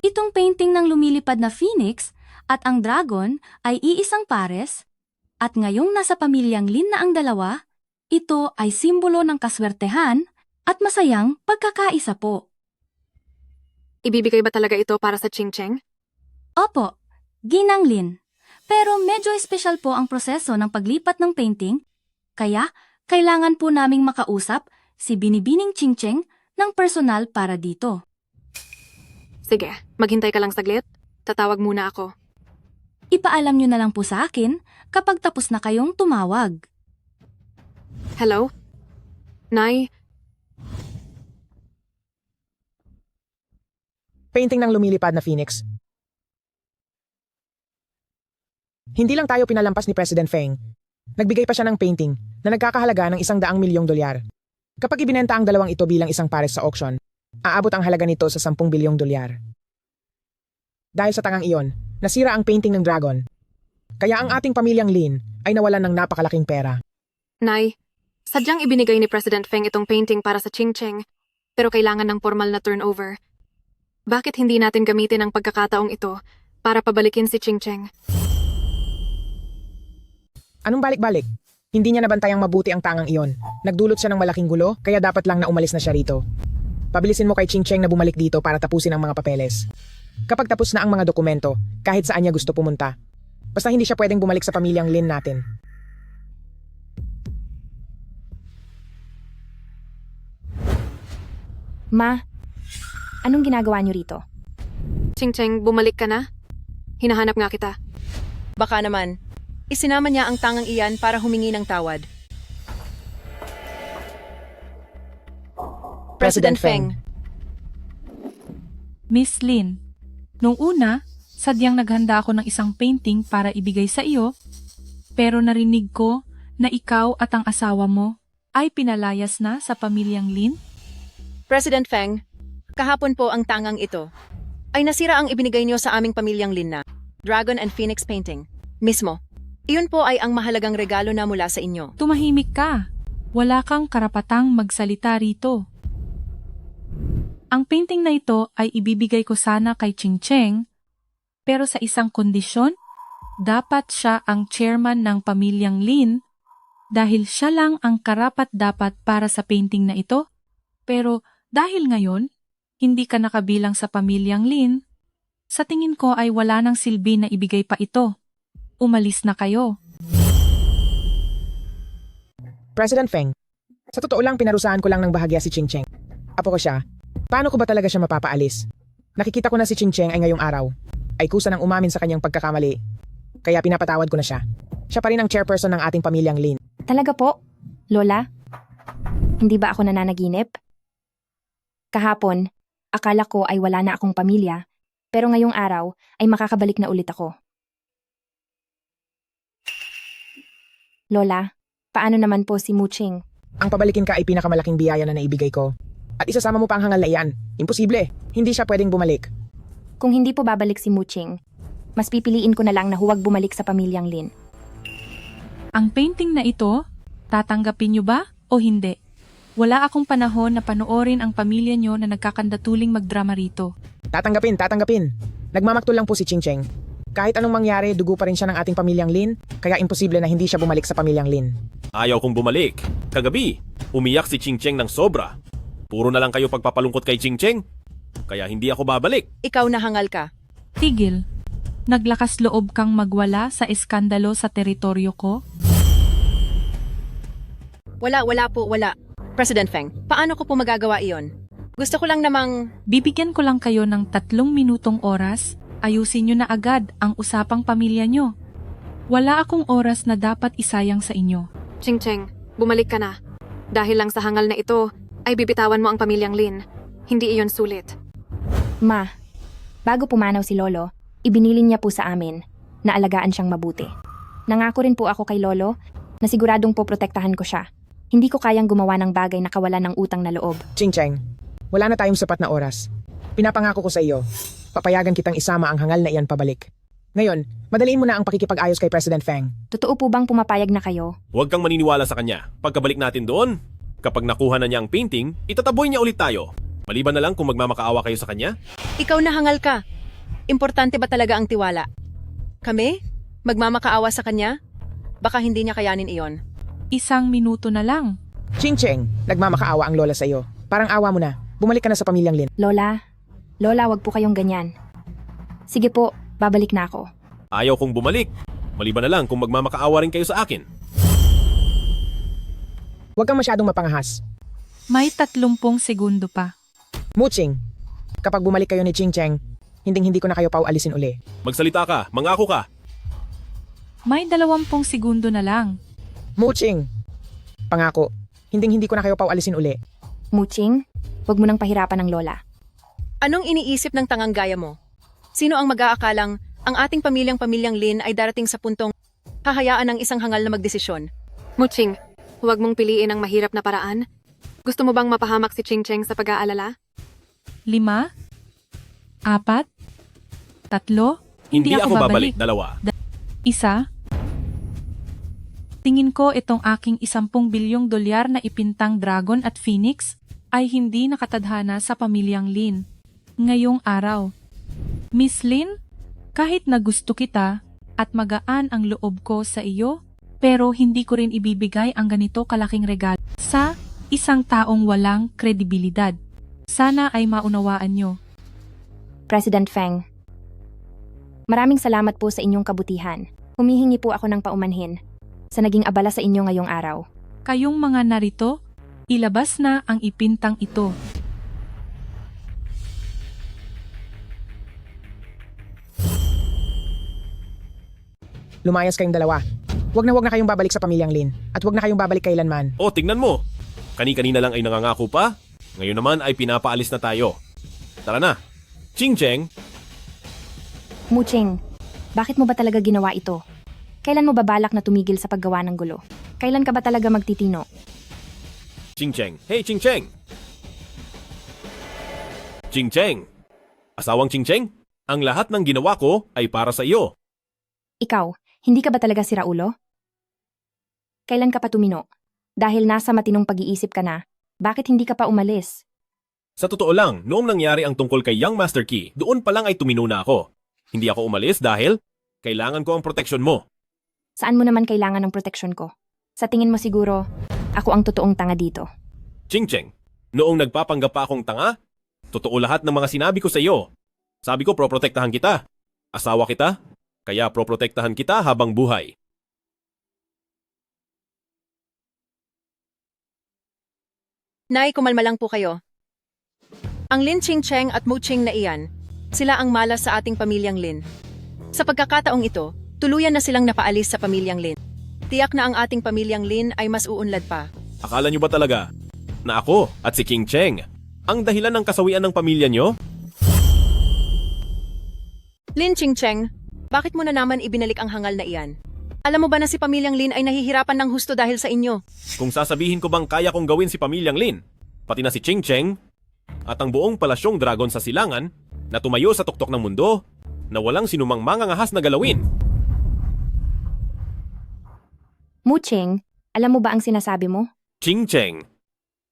itong painting ng lumilipad na phoenix at ang dragon ay iisang pares, at ngayong nasa pamilyang Lin na ang dalawa, ito ay simbolo ng kaswertehan at masayang pagkakaisa po. Ibibigay ba talaga ito para sa Ching Cheng? Opo, Ginang Lin. Pero medyo espesyal po ang proseso ng paglipat ng painting, kaya kailangan po naming makausap si Binibining Ching Cheng ng personal para dito. Sige, maghintay ka lang saglit. Tatawag muna ako. Ipaalam nyo na lang po sa akin kapag tapos na kayong tumawag. Hello? Nay? Painting ng lumilipad na phoenix. Hindi lang tayo pinalampas ni President Feng. Nagbigay pa siya ng painting na nagkakahalaga ng $100 milyong. Kapag ibinenta ang dalawang ito bilang isang pares sa auction, aabot ang halaga nito sa $10 bilyong. Dahil sa tangang iyon, nasira ang painting ng dragon. Kaya ang ating pamilyang Lin ay nawalan ng napakalaking pera. Nay, sadyang ibinigay ni President Feng itong painting para sa Ching Cheng, pero kailangan ng formal na turnover. Bakit hindi natin gamitin ang pagkakataong ito para pabalikin si Ching Cheng? Anong balik-balik? Hindi niya nabantayang mabuti ang tangang iyon. Nagdulot siya ng malaking gulo, kaya dapat lang na umalis na siya rito. Pabilisin mo kay Ching Cheng na bumalik dito para tapusin ang mga papeles. Kapag tapos na ang mga dokumento, kahit saan niya gusto pumunta. Basta hindi siya pwedeng bumalik sa pamilyang Lin natin. Ma, anong ginagawa niyo rito? Ching Cheng, bumalik ka na? Hinahanap nga kita. Baka naman, isinama niya ang tangang iyan para humingi ng tawad. President Feng. Miss Lin, nung una, sadyang naghanda ako ng isang painting para ibigay sa iyo, pero narinig ko na ikaw at ang asawa mo ay pinalayas na sa pamilyang Lin. President Feng, kahapon po ang tangang ito ay nasira ang ibinigay niyo sa aming pamilyang Lin na Dragon and Phoenix painting. Mismo, iyon po ay ang mahalagang regalo na mula sa inyo. Tumahimik ka. Wala kang karapatang magsalita rito. Ang painting na ito ay ibibigay ko sana kay Ching Cheng, pero sa isang kondisyon, dapat siya ang chairman ng pamilyang Lin dahil siya lang ang karapat-dapat para sa painting na ito. Pero dahil ngayon, hindi ka nakabilang sa pamilyang Lin, sa tingin ko ay wala nang silbi na ibigay pa ito. Umalis na kayo. President Feng, sa totoo lang pinarusahan ko lang ng bahagya si Ching Cheng. Apo ko siya. Paano ko ba talaga siya mapapaalis? Nakikita ko na si Ching Cheng ay ngayong araw ay kusa ng umamin sa kanyang pagkakamali. Kaya pinapatawad ko na siya. Siya pa rin ang chairperson ng ating pamilyang Lin. Talaga po? Lola? Hindi ba ako nananaginip? Kahapon, akala ko ay wala na akong pamilya, pero ngayong araw ay makakabalik na ulit ako. Lola, paano naman po si Muching? Ang pabalikin ka ay pinakamalaking biyaya na naibigay ko. At isasama mo pa ang hangal na iyan. Imposible. Hindi siya pwedeng bumalik. Kung hindi po babalik si Muching, mas pipiliin ko na lang na huwag bumalik sa pamilyang Lin. Ang painting na ito, tatanggapin niyo ba o hindi? Wala akong panahon na panoorin ang pamilya niyo na nagkakandatuling magdrama rito. Tatanggapin. Nagmamaktul lang po si Ching Cheng. Kahit anong mangyari, dugo pa rin siya ng ating pamilyang Lin, kaya imposible na hindi siya bumalik sa pamilyang Lin. Ayaw kong bumalik. Kagabi, umiyak si Ching Cheng ng sobra. Puro na lang kayo pagpapalungkot kay Ching Cheng. Kaya hindi ako babalik. Ikaw na hangal ka. Tigil. Naglakas loob kang magwala sa eskandalo sa teritoryo ko? Wala po. President Feng, paano ko po magagawa iyon? Gusto ko lang namang... Bibigyan ko lang kayo ng 3 minutong oras. Ayusin nyo na agad ang usapang pamilya nyo. Wala akong oras na dapat isayang sa inyo. Ching Cheng, bumalik ka na. Dahil lang sa hangal na ito, ay bibitawan mo ang pamilyang Lin. Hindi iyon sulit. Ma, bago pumanaw si Lolo, ibinilin niya po sa amin na alagaan siyang mabuti. Nangako rin po ako kay Lolo na siguradong po protektahan ko siya. Hindi ko kayang gumawa ng bagay na kawalan ng utang na loob. Ching Cheng, wala na tayong sapat na oras. Pinapangako ko sa iyo, papayagan kitang isama ang hangal na iyan pabalik. Ngayon, madaliin mo na ang pakikipag-ayos kay President Feng. Totoo po bang pumapayag na kayo? Huwag kang maniniwala sa kanya. Pagkabalik natin doon, kapag nakuha na niya ang painting, itataboy niya ulit tayo. Maliban na lang kung magmamakaawa kayo sa kanya. Ikaw na hangal ka. Importante ba talaga ang tiwala? Kami? Magmamakaawa sa kanya? Baka hindi niya kayanin iyon. 1 minuto na lang. Ching Cheng, nagmamakaawa ang lola sa iyo. Parang awa mo na. Bumalik ka na sa pamilyang Lin. Lola, wag po kayong ganyan. Sige po, babalik na ako. Ayaw kong bumalik. Maliban na lang kung magmamakaawa rin kayo sa akin. Huwag kang masyadong mapangahas. May 30 segundo pa. Muching, kapag bumalik kayo ni Ching Cheng, hindi ko na kayo paualisin uli. Magsalita ka, mangako ka. May 20 segundo na lang. Muching, pangako, hindi ko na kayo paualisin uli. Muching, wag mo nang pahirapan ng lola. Anong iniisip ng tangang gaya mo? Sino ang mag-aakalang ang ating pamilyang Lin ay darating sa puntong hahayaan ng isang hangal na magdesisyon? Muching, huwag mong piliin ang mahirap na paraan. Gusto mo bang mapahamak si Ching Cheng sa pag-aalala? 5, 4, 3, Hindi ako babalik. 2. 1. Tingin ko itong aking 10 bilyong dolyar na ipintang Dragon at Phoenix ay hindi nakatadhana sa pamilyang Lin. Ngayong araw. Miss Lin, kahit na gusto kita at magaan ang loob ko sa iyo, pero hindi ko rin ibibigay ang ganito kalaking regalo sa isang taong walang kredibilidad. Sana ay maunawaan nyo. President Feng, maraming salamat po sa inyong kabutihan. Humihingi po ako ng paumanhin sa naging abala sa inyo ngayong araw. Kayong mga narito, ilabas na ang ipintang ito. Lumayas kayong dalawa. Huwag na kayong babalik sa pamilyang Lin. At huwag na kayong babalik kailanman. O, tingnan mo. Kani-kanina lang ay nangangako pa. Ngayon naman ay pinapaalis na tayo. Tara na. Ching Cheng, Muching, bakit mo ba talaga ginawa ito? Kailan mo ba balak na tumigil sa paggawa ng gulo? Kailan ka ba talaga magtitino? Ching Cheng. Hey, Ching Cheng. Ching Cheng. Asawang Ching Cheng, ang lahat ng ginawa ko ay para sa iyo. Ikaw, hindi ka ba talaga sira ulo? Kailan ka pa tumino? Dahil nasa matinong pag-iisip ka na, bakit hindi ka pa umalis? Sa totoo lang, noong nangyari ang tungkol kay Young Master Key, doon pa lang ay tumino na ako. Hindi ako umalis dahil kailangan ko ang proteksyon mo. Saan mo naman kailangan ng proteksyon ko? Sa tingin mo siguro, ako ang totoong tanga dito. Ching Cheng, noong nagpapanggap pa akong tanga, totoo lahat ng mga sinabi ko sa iyo. Sabi ko proprotektahan kita. Asawa kita, kaya proprotektahan kita habang buhay. Nay, kumalma lang po kayo. Ang Lin Ching Cheng at Mu Ching na iyan, sila ang malas sa ating pamilyang Lin. Sa pagkakataong ito, tuluyan na silang napaalis sa pamilyang Lin. Tiyak na ang ating pamilyang Lin ay mas uunlad pa. Akala niyo ba talaga na ako at si King Cheng ang dahilan ng kasawian ng pamilya niyo? Lin Ching Cheng, bakit mo na naman ibinalik ang hangal na iyan? Alam mo ba na si pamilyang Lin ay nahihirapan ng husto dahil sa inyo? Kung sasabihin ko bang kaya kong gawin si pamilyang Lin, pati na si Ching Cheng, at ang buong palasyong dragon sa silangan na tumayo sa tuktok ng mundo na walang sinumang mangangahas na galawin. Muching, alam mo ba ang sinasabi mo? Ching Cheng,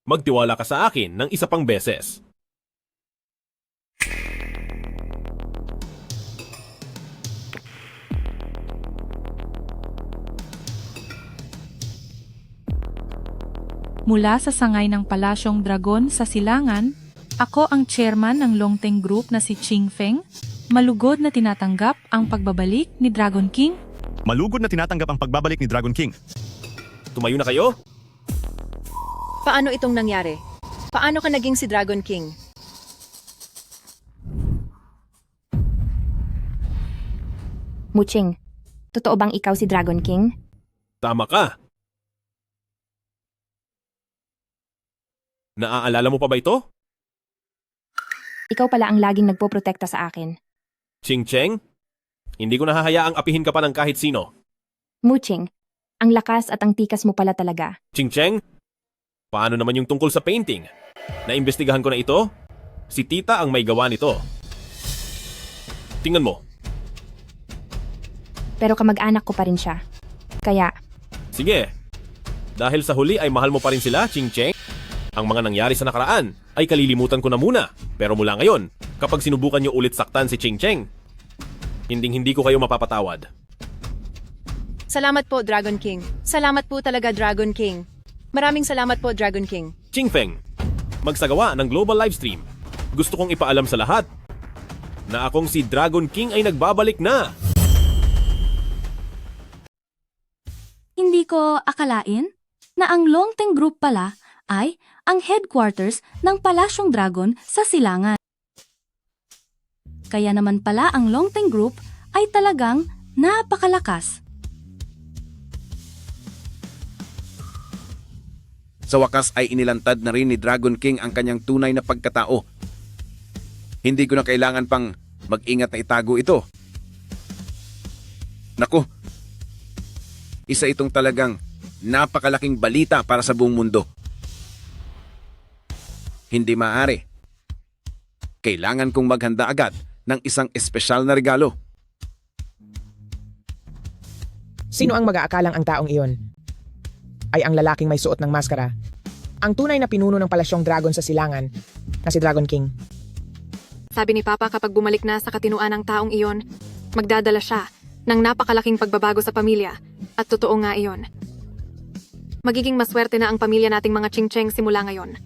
magtiwala ka sa akin ng isa pang beses. Mula sa sangay ng Palasyong Dragon sa Silangan, ako ang chairman ng Longteng Group na si Ching Feng, malugod na tinatanggap ang pagbabalik ni Dragon King. Malugod na tinatanggap ang pagbabalik ni Dragon King. Tumayo na kayo? Paano itong nangyari? Paano ka naging si Dragon King? Muching, totoo bang ikaw si Dragon King? Tama ka. Naaalala mo pa ba ito? Ikaw pala ang laging nagpoprotekta sa akin. Ching Cheng, hindi ko nahahayaang apihin ka pa ng kahit sino. Muching, ang lakas at ang tikas mo pala talaga. Ching Cheng, paano naman yung tungkol sa painting? Naimbestigahan ko na ito. Si Tita ang may gawa nito. Tingnan mo. Pero kamag-anak ko pa rin siya. Kaya, Sige. Dahil sa huli ay mahal mo pa rin sila, Ching Cheng. Ang mga nangyari sa nakaraan ay kalilimutan ko na muna. Pero mula ngayon, kapag sinubukan niyo ulit saktan si Ching Cheng, hindi ko kayo mapapatawad. Salamat po, Dragon King. Salamat po talaga, Dragon King. Maraming salamat po, Dragon King. Ching Feng, magsagawa ng global livestream. Gusto kong ipaalam sa lahat na akong si Dragon King ay nagbabalik na. Hindi ko akalain na ang Longteng Group pala ay ang headquarters ng Palasyong Dragon sa Silangan. Kaya naman pala ang Longteng Group ay talagang napakalakas. Sa wakas ay inilantad na rin ni Dragon King ang kanyang tunay na pagkatao. Hindi ko na kailangan pang mag-ingat na itago ito. Naku, isa itong talagang napakalaking balita para sa buong mundo. Hindi maaari. Kailangan kong maghanda agad ng isang espesyal na regalo. Sino ang mag-aakalang ang taong iyon? Ay ang lalaking may suot ng maskara. Ang tunay na pinuno ng Palasyong Dragon sa Silangan na si Dragon King. Sabi ni Papa kapag bumalik na sa katinuan ng taong iyon, magdadala siya ng napakalaking pagbabago sa pamilya. At totoo nga iyon. Magiging maswerte na ang pamilya nating mga Ching Cheng simula ngayon.